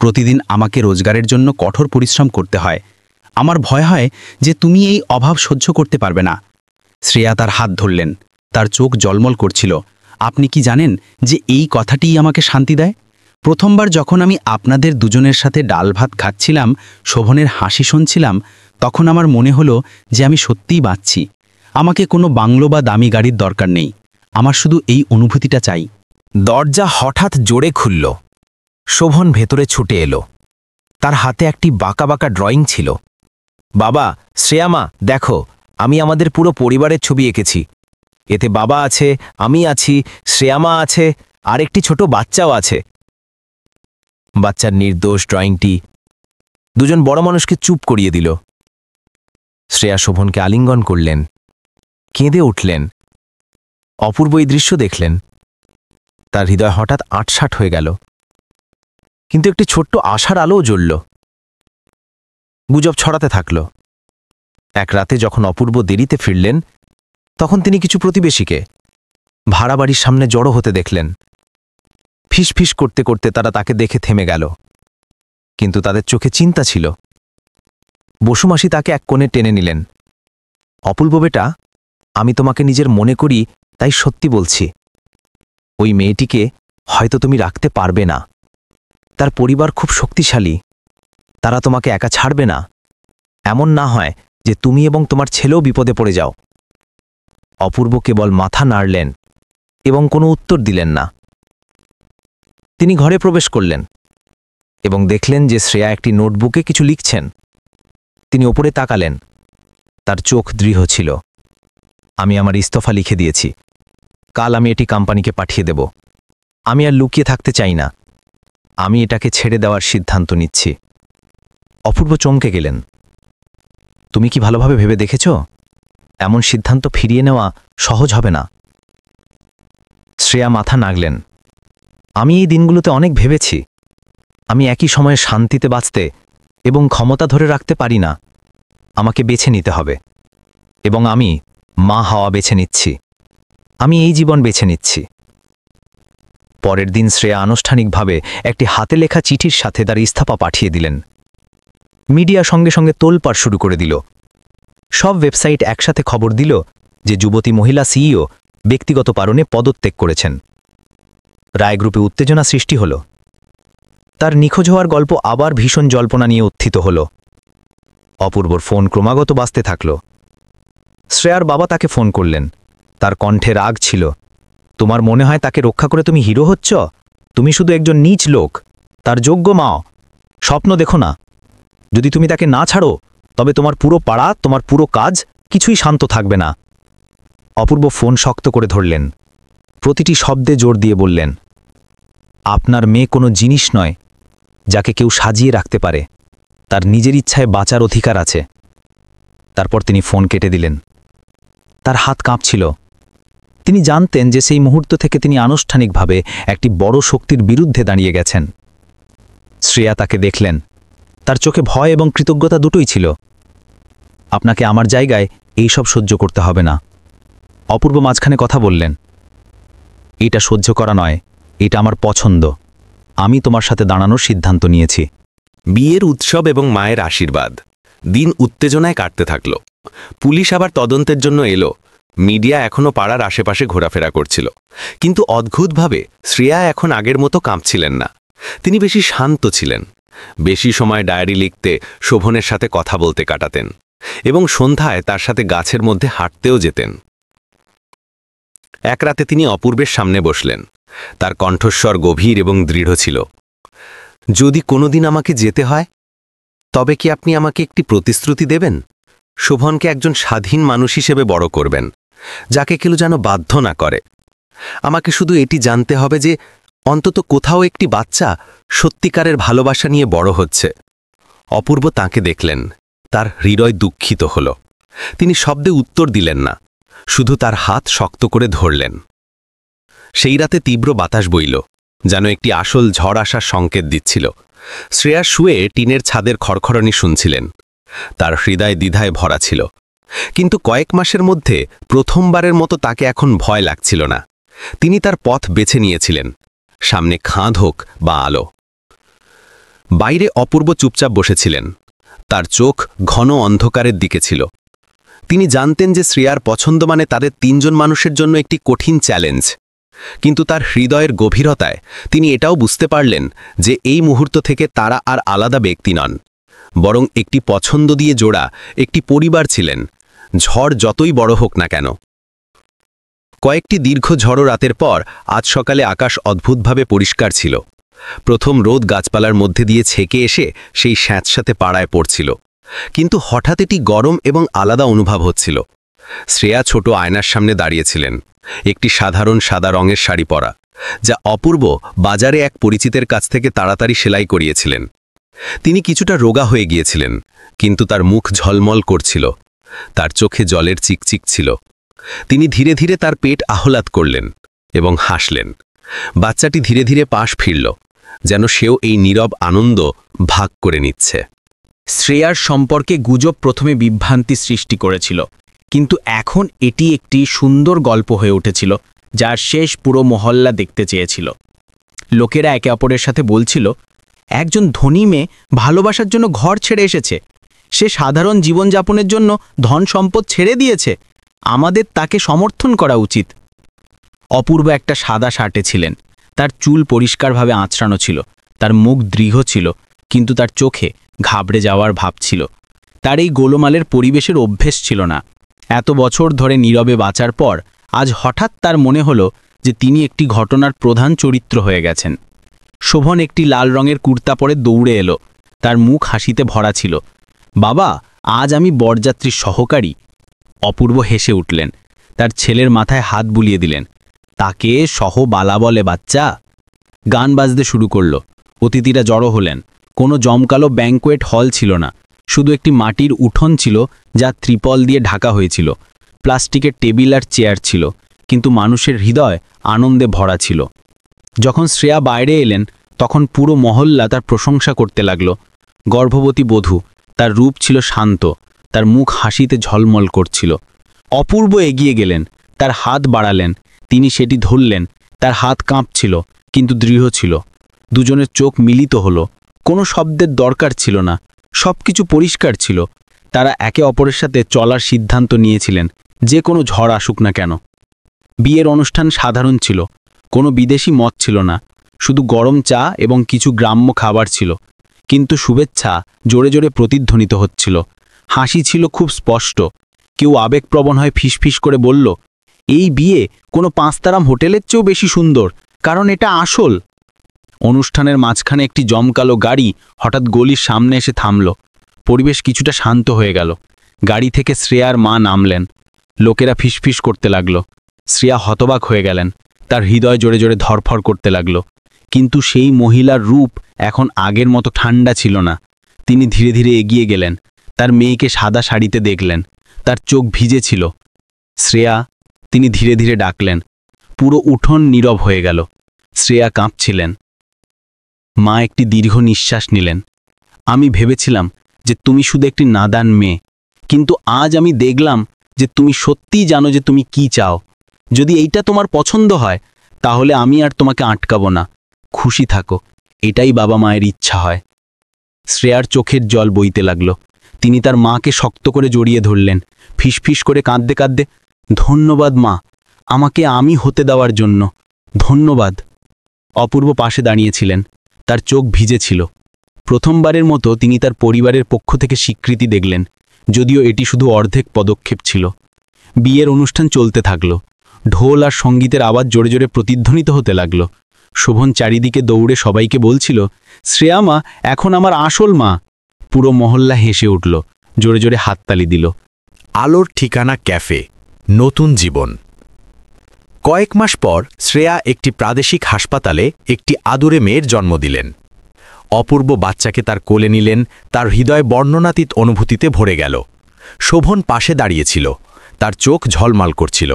প্রতিদিন আমাকে রোজগারের জন্য কঠোর পরিশ্রম করতে হয়। আমার ভয় হয় যে তুমি এই অভাব সহ্য করতে পারবে না। শ্রেয়া তার হাত ধরলেন। তার চোখ জলমল করছিল। আপনি কি জানেন যে এই কথাটিই আমাকে শান্তি দেয়? প্রথমবার যখন আমি আপনাদের দুজনের সাথে ডাল ভাত খাচ্ছিলাম, শোভনের হাসি শুনছিলাম, তখন আমার মনে হলো যে আমি সত্যিই বাঁচছি। আমাকে কোনো বাংলো বা দামি গাড়ির দরকার নেই। আমার শুধু এই অনুভূতিটা চাই। দরজা হঠাৎ জোরে খুলল। শোভন ভেতরে ছুটে এলো। তার হাতে একটি বাঁকা বাঁকা ড্রয়িং ছিল। বাবা, শ্রেয়ামা, দেখো, আমি আমাদের পুরো পরিবারের ছবি এঁকেছি। এতে বাবা আছে, আমি আছি, শ্রেয়ামা আছে, আর একটি ছোট বাচ্চাও আছে। বাচ্চার নির্দোষ ড্রয়িংটি দুজন বড় মানুষকে চুপ করিয়ে দিল। শ্রেয়া শোভনকে আলিঙ্গন করলেন, কেঁদে উঠলেন। অপূর্ব এই দৃশ্য দেখলেন। তার হৃদয় হঠাৎ আটসাট হয়ে গেল। কিন্তু একটি ছোট্ট আশার আলোও জ্বলল। গুজব ছড়াতে থাকল। এক রাতে যখন অপূর্ব দেরিতে ফিরলেন, তখন তিনি কিছু প্রতিবেশীকে ভাড়া বাড়ির সামনে জড়ো হতে দেখলেন। ফিসফিস করতে করতে তারা তাকে দেখে থেমে গেল। কিন্তু তাদের চোখে চিন্তা ছিল। বসুমাসি তাকে এক কোণে টেনে নিলেন। অপূর্ব বেটা, আমি তোমাকে নিজের মনে করি, তাই সত্যি বলছি। ওই মেয়েটিকে হয়তো তুমি রাখতে পারবে না। তার পরিবার খুব শক্তিশালী। তারা তোমাকে একা ছাড়বে না। এমন না হয় যে তুমি এবং তোমার ছেলেও বিপদে পড়ে যাও। অপূর্ব কেবল মাথা নাড়লেন এবং কোনো উত্তর দিলেন না। তিনি ঘরে প্রবেশ করলেন এবং দেখলেন যে শ্রেয়া একটি নোটবুকে কিছু লিখছেন। তিনি ওপরে তাকালেন। তার চোখ দৃঢ় ছিল। আমি আমার ইস্তফা লিখে দিয়েছি। কাল আমি এটি কোম্পানিকে পাঠিয়ে দেব। আমি আর লুকিয়ে থাকতে চাই না। আমি এটাকে ছেড়ে দেওয়ার সিদ্ধান্ত নিচ্ছি। অপূর্ব চমকে গেলেন। তুমি কি ভালোভাবে ভেবে দেখেছ? এমন সিদ্ধান্ত ফিরিয়ে নেওয়া সহজ হবে না। শ্রেয়া মাথা নাড়লেন। আমি এই দিনগুলোতে অনেক ভেবেছি। আমি একই সময়ে শান্তিতে বাঁচতে এবং ক্ষমতা ধরে রাখতে পারি না। আমাকে বেছে নিতে হবে। এবং আমি মা হওয়া বেছে নিচ্ছি। আমি এই জীবন বেছে নিচ্ছি। পরের দিন শ্রেয়া আনুষ্ঠানিকভাবে একটি হাতে লেখা চিঠির সাথে তার ইস্তফা পাঠিয়ে দিলেন। মিডিয়া সঙ্গে সঙ্গে তোলপাড় শুরু করে দিল। সব ওয়েবসাইট একসাথে খবর দিল যে যুবতী মহিলা সিইও ব্যক্তিগত কারণে পদত্যাগ করেছেন। রায় গ্রুপে উত্তেজনা সৃষ্টি হল। তার নিখোঁজ হওয়ার গল্প আবার ভীষণ জল্পনা নিয়ে উত্থিত হল। অপূর্বর ফোন ক্রমাগত বাজতে থাকল। শ্রেয়ার বাবা তাকে ফোন করলেন। তার কণ্ঠে রাগ ছিল। তোমার মনে হয় তাকে রক্ষা করে তুমি হিরো হচ্ছ? তুমি শুধু একজন নীচ লোক। তার যোগ্য মা। স্বপ্ন দেখো না। যদি তুমি তাকে না ছাড়ো, তবে তোমার পুরো পাড়া, তোমার পুরো কাজ কিছুই শান্ত থাকবে না। অপূর্ব ফোন শক্ত করে ধরলেন। প্রতিটি শব্দে জোর দিয়ে বললেন, আপনার মেয়ে কোনো জিনিস নয় যাকে কেউ সাজিয়ে রাখতে পারে। তার নিজের ইচ্ছায় বাঁচার অধিকার আছে। তারপর তিনি ফোন কেটে দিলেন। তার হাত কাঁপছিল। তিনি জানতেন যে সেই মুহূর্ত থেকে তিনি আনুষ্ঠানিকভাবে একটি বড় শক্তির বিরুদ্ধে দাঁড়িয়ে গেছেন। শ্রেয়া তাকে দেখলেন। তার চোখে ভয় এবং কৃতজ্ঞতা দুটোই ছিল। আপনাকে আমার জায়গায় এইসব সহ্য করতে হবে না। অপূর্ব মাঝখানে কথা বললেন, এটা সহ্য করা নয়, এটা আমার পছন্দ। আমি তোমার সাথে দাঁড়ানোর সিদ্ধান্ত নিয়েছি। বিয়ের উৎসব এবং মায়ের আশীর্বাদ। দিন উত্তেজনায় কাটতে থাকল। পুলিশ আবার তদন্তের জন্য এলো। মিডিয়া এখনও পাড়ার আশেপাশে ঘোরাফেরা করছিল। কিন্তু অদ্ভুতভাবে শ্রেয়া এখন আগের মতো কাঁপছিলেন না। তিনি বেশি শান্ত ছিলেন। বেশি সময় ডায়েরি লিখতে, শোভনের সাথে কথা বলতে কাটাতেন এবং সন্ধ্যায় তার সাথে গাছের মধ্যে হাঁটতেও যেতেন। এক রাতে তিনি অপূর্বের সামনে বসলেন। তার কণ্ঠস্বর গভীর এবং দৃঢ় ছিল। যদি কোনোদিন আমাকে যেতে হয়, তবে কি আপনি আমাকে একটি প্রতিশ্রুতি দেবেন? শোভনকে একজন স্বাধীন মানুষ হিসেবে বড় করবেন, যাকে কেউ যেন বাধ্য না করে। আমাকে শুধু এটি জানতে হবে যে অন্তত কোথাও একটি বাচ্চা সত্যিকারের ভালোবাসা নিয়ে বড় হচ্ছে। অপূর্ব তাকে দেখলেন। তার হৃদয় দুঃখিত হল। তিনি শব্দে উত্তর দিলেন না, শুধু তার হাত শক্ত করে ধরলেন। সেই রাতে তীব্র বাতাস বইল, যেন একটি আসল ঝড় আসার সংকেত দিচ্ছিল। শ্রেয়া শুয়ে টিনের ছাদের খড়খড়ানি শুনছিলেন। তার হৃদয় দ্বিধায় ভরা ছিল। কিন্তু কয়েক মাসের মধ্যে প্রথমবারের মতো তাকে এখন ভয় লাগছিল না। তিনি তার পথ বেছে নিয়েছিলেন, সামনে খাঁদ হোক বা আলো। বাইরে অপূর্ব চুপচাপ বসেছিলেন। তার চোখ ঘন অন্ধকারের দিকে ছিল। তিনি জানতেন যে শ্রেয়ার পছন্দ মানে তাদের 3 জন মানুষের জন্য একটি কঠিন চ্যালেঞ্জ। কিন্তু তার হৃদয়ের গভীরতায় তিনি এটাও বুঝতে পারলেন যে এই মুহূর্ত থেকে তারা আর আলাদা ব্যক্তি নন, বরং একটি পছন্দ দিয়ে জোড়া একটি পরিবার ছিলেন, ঝড় যতই বড় হোক না কেন। কয়েকটি দীর্ঘ ঝড়ো রাতের পর আজ সকালে আকাশ অদ্ভুতভাবে পরিষ্কার ছিল। প্রথম রোদ গাছপালার মধ্যে দিয়ে ছেকে এসে সেই স্যাঁতস্যাঁতে পাড়ায় পড়ছিল, কিন্তু হঠাৎ এটি গরম এবং আলাদা অনুভব হচ্ছিল। শ্রেয়া ছোট আয়নার সামনে দাঁড়িয়েছিলেন, একটি সাধারণ সাদা রঙের শাড়ি পরা, যা অপূর্ব বাজারে এক পরিচিতের কাছ থেকে তাড়াতাড়ি সেলাই করিয়েছিলেন। তিনি কিছুটা রোগা হয়ে গিয়েছিলেন, কিন্তু তার মুখ ঝলমল করছিল, তার চোখে জলের চিকচিক ছিল। তিনি ধীরে ধীরে তার পেট আহ্লাদ করলেন এবং হাসলেন। বাচ্চাটি ধীরে ধীরে পাশ ফিরল, যেন সেও এই নীরব আনন্দ ভাগ করে নিচ্ছে। শ্রেয়ার সম্পর্কে গুজব প্রথমে বিভ্রান্তি সৃষ্টি করেছিল, কিন্তু এখন এটি একটি সুন্দর গল্প হয়ে উঠেছিল, যার শেষ পুরো মহল্লা দেখতে চেয়েছিল। লোকেরা একে অপরের সাথে বলছিল, একজন ধনী মেয়ে ভালোবাসার জন্য ঘর ছেড়ে এসেছে, সে সাধারণ জীবনযাপনের জন্য ধন সম্পদ ছেড়ে দিয়েছে, আমাদের তাকে সমর্থন করা উচিত। অপূর্ব একটা সাদা শার্টে ছিলেন, তার চুল পরিষ্কারভাবে আঁচড়ানো ছিল, তার মুখ দৃঢ় ছিল, কিন্তু তার চোখে ঘাবড়ে যাওয়ার ভাব ছিল। তার এই গোলমালের পরিবেশের অভ্যেস ছিল না। এত বছর ধরে নীরবে বাঁচার পর আজ হঠাৎ তার মনে হলো যে তিনি একটি ঘটনার প্রধান চরিত্র হয়ে গেছেন। শোভন একটি লাল রঙের কুর্তা পরে দৌড়ে এলো, তার মুখ হাসিতে ভরা ছিল। বাবা, আজ আমি বরযাত্রীর সহকারী। অপূর্ব হেসে উঠলেন, তার ছেলের মাথায় হাত বুলিয়ে দিলেন। তাকে সহবালা বলে বাচ্চা। গান বাজতে শুরু করল, অতিথিরা জড়ো হলেন। কোনো জমকালো ব্যাঙ্কোয়েট হল ছিল না, শুধু একটি মাটির উঠোন ছিল যা ত্রিপল দিয়ে ঢাকা হয়েছিল। প্লাস্টিকের টেবিল আর চেয়ার ছিল, কিন্তু মানুষের হৃদয় আনন্দে ভরা ছিল। যখন শ্রেয়া বাইরে এলেন, তখন পুরো মহল্লা তার প্রশংসা করতে লাগল। গর্ভবতী বধূ, তার রূপ ছিল শান্ত, তার মুখ হাসিতে ঝলমল করছিল। অপূর্ব এগিয়ে গেলেন, তার হাত বাড়ালেন, তিনি সেটি ধরলেন। তার হাত কাঁপছিল, কিন্তু দৃঢ় ছিল। দুজনের চোখ মিলিত হলো, কোনো শব্দের দরকার ছিল না, সবকিছু পরিষ্কার ছিল। তারা একে অপরের সাথে চলার সিদ্ধান্ত নিয়েছিলেন, যে কোনো ঝড় আসুক না কেন। বিয়ের অনুষ্ঠান সাধারণ ছিল, কোনো বিদেশি মদ ছিল না, শুধু গরম চা এবং কিছু গ্রাম্য খাবার ছিল। কিন্তু শুভেচ্ছা জোরে জোরে প্রতিধ্বনিত হচ্ছিল, হাসি ছিল খুব স্পষ্ট। কেউ আবেগপ্রবণ হয়ে ফিসফিস করে বলল, এই বিয়ে কোনো 5 তারাম হোটেলের চেয়েও বেশি সুন্দর, কারণ এটা আসল। অনুষ্ঠানের মাঝখানে একটি জমকালো গাড়ি হঠাৎ গলির সামনে এসে থামল। পরিবেশ কিছুটা শান্ত হয়ে গেল। গাড়ি থেকে শ্রেয়ার মা নামলেন। লোকেরা ফিসফিস করতে লাগল। শ্রেয়া হতবাক হয়ে গেলেন, তার হৃদয় জোরে জোরে ধরফর করতে লাগল। কিন্তু সেই মহিলার রূপ এখন আগের মতো ঠান্ডা ছিল না। তিনি ধীরে ধীরে এগিয়ে গেলেন, তার মেয়েকে সাদা শাড়িতে দেখলেন, তার চোখ ভিজে ছিল। শ্রেয়া, তিনি ধীরে ধীরে ডাকলেন। পুরো উঠোন নীরব হয়ে গেল। শ্রেয়া কাঁপছিলেন। মা একটি দীর্ঘ নিঃশ্বাস নিলেন। আমি ভেবেছিলাম যে তুমি শুধু একটি নাদান মেয়ে, কিন্তু আজ আমি দেখলাম যে তুমি সত্যিই জানো যে তুমি কি চাও। যদি এইটা তোমার পছন্দ হয়, তাহলে আমি আর তোমাকে আটকাবো না। খুশি থাকো, এটাই বাবা মায়ের ইচ্ছা হয়। শ্রেয়ার চোখের জল বইতে লাগল। তিনি তার মাকে শক্ত করে জড়িয়ে ধরলেন, ফিসফিস করে কাঁদতে কাঁদতে, ধন্যবাদ মা, আমাকে আমি হতে দেওয়ার জন্য, ধন্যবাদ। অপূর্ব পাশে দাঁড়িয়েছিলেন, তার চোখ ভিজে ছিল। প্রথমবারের মতো তিনি তার পরিবারের পক্ষ থেকে স্বীকৃতি দেখলেন, যদিও এটি শুধু অর্ধেক পদক্ষেপ ছিল। বিয়ের অনুষ্ঠান চলতে থাকল। ঢোল আর সঙ্গীতের আওয়াজ জোরে জোরে প্রতিধ্বনিত হতে লাগল। শোভন চারিদিকে দৌড়ে সবাইকে বলছিল, শ্রেয়া মা এখন আমার আসল মা। পুরো মহল্লা হেসে উঠল, জোরে জোরে হাততালি দিল। আলোর ঠিকানা ক্যাফে, নতুন জীবন। কয়েক মাস পর শ্রেয়া একটি প্রাদেশিক হাসপাতালে একটি আদুরে মেয়ের জন্ম দিলেন। অপূর্ব বাচ্চাকে তার কোলে নিলেন, তার হৃদয় বর্ণনাতীত অনুভূতিতে ভরে গেল। শোভন পাশে দাঁড়িয়েছিল, তার চোখ ঝলমাল করছিল।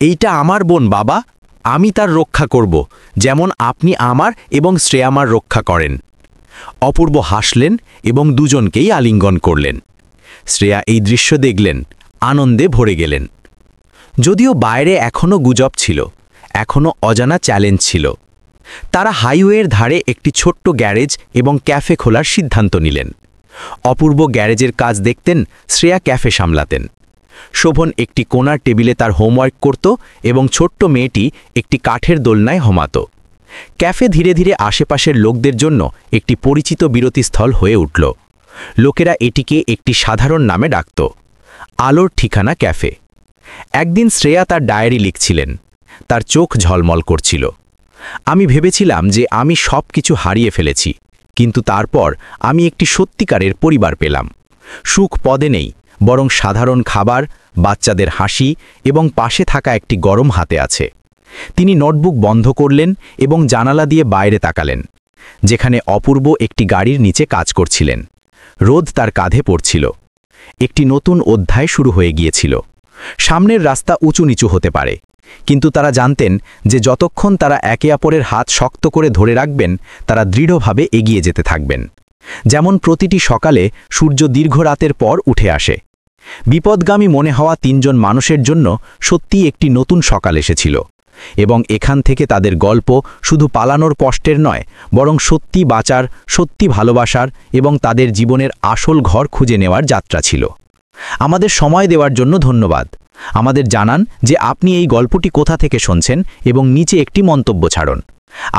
এইটা আমার বোন বাবা, আমি তার রক্ষা করব, যেমন আপনি আমার এবং শ্রেয়ামার রক্ষা করেন। অপূর্ব হাসলেন এবং দুজনকেই আলিঙ্গন করলেন। শ্রেয়া এই দৃশ্য দেখলেন, আনন্দে ভরে গেলেন। যদিও বাইরে এখনও গুজব ছিল, এখনও অজানা চ্যালেঞ্জ ছিল। তারা হাইওয়ের ধারে একটি ছোট্ট গ্যারেজ এবং ক্যাফে খোলার সিদ্ধান্ত নিলেন। অপূর্ব গ্যারেজের কাজ দেখতেন, শ্রেয়া ক্যাফে সামলাতেন। শোভন একটি কোণার টেবিলে তার হোমওয়ার্ক করত এবং ছোট্ট মেয়েটি একটি কাঠের দোলনায় হমাত। ক্যাফে ধীরে ধীরে আশেপাশের লোকদের জন্য একটি পরিচিত বিরতিস্থল হয়ে উঠল। লোকেরা এটিকে একটি সাধারণ নামে ডাকত, আলোর ঠিকানা ক্যাফে। একদিন শ্রেয়া তার ডায়েরি লিখছিলেন। তার চোখ ঝলমল করছিল। আমি ভেবেছিলাম যে আমি সব কিছু হারিয়ে ফেলেছি, কিন্তু তারপর আমি একটি সত্যিকারের পরিবার পেলাম। সুখ পদে নেই, বরং সাধারণ খাবার, বাচ্চাদের হাসি এবং পাশে থাকা একটি গরম হাতে আছে। তিনি নোটবুক বন্ধ করলেন এবং জানালা দিয়ে বাইরে তাকালেন, যেখানে অপূর্ব একটি গাড়ির নিচে কাজ করছিলেন। রোদ তার কাঁধে পড়ছিল। একটি নতুন অধ্যায় শুরু হয়ে গিয়েছিল। সামনের রাস্তা উঁচু নিচু হতে পারে, কিন্তু তারা জানতেন যে যতক্ষণ তারা একে অপরের হাত শক্ত করে ধরে রাখবেন, তারা দৃঢ়ভাবে এগিয়ে যেতে থাকবেন। যেমন প্রতিটি সকালে সূর্য দীর্ঘ রাতের পর উঠে আসে। বিপদগামী মনে হওয়া 3 জন মানুষের জন্য সত্যিই একটি নতুন সকাল এসেছিল, এবং এখান থেকে তাদের গল্প শুধু পালানোর কষ্টের নয়, বরং সত্যি বাঁচার, সত্যি ভালোবাসার এবং তাদের জীবনের আসল ঘর খুঁজে নেওয়ার যাত্রা ছিল। আমাদের সময় দেওয়ার জন্য ধন্যবাদ। আমাদের জানান যে আপনি এই গল্পটি কোথা থেকে শুনছেন এবং নিচে একটি মন্তব্য ছাড়ুন।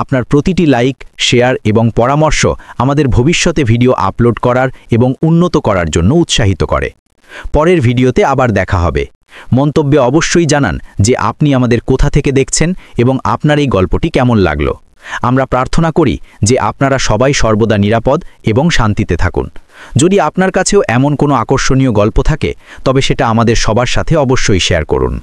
আপনার প্রতিটি লাইক, শেয়ার এবং পরামর্শ আমাদের ভবিষ্যতে ভিডিও আপলোড করার এবং উন্নত করার জন্য উৎসাহিত করে। পরের ভিডিওতে আবার দেখা হবে। মন্তব্যে অবশ্যই জানান যে আপনি আমাদের কোথা থেকে দেখছেন এবং আপনার এই গল্পটি কেমন লাগলো। আমরা প্রার্থনা করি যে আপনারা সবাই সর্বদা নিরাপদ এবং শান্তিতে থাকুন। যদি আপনার কাছেও এমন কোনো আকর্ষণীয় গল্প থাকে, তবে সেটা আমাদের সবার সাথে অবশ্যই শেয়ার করুন।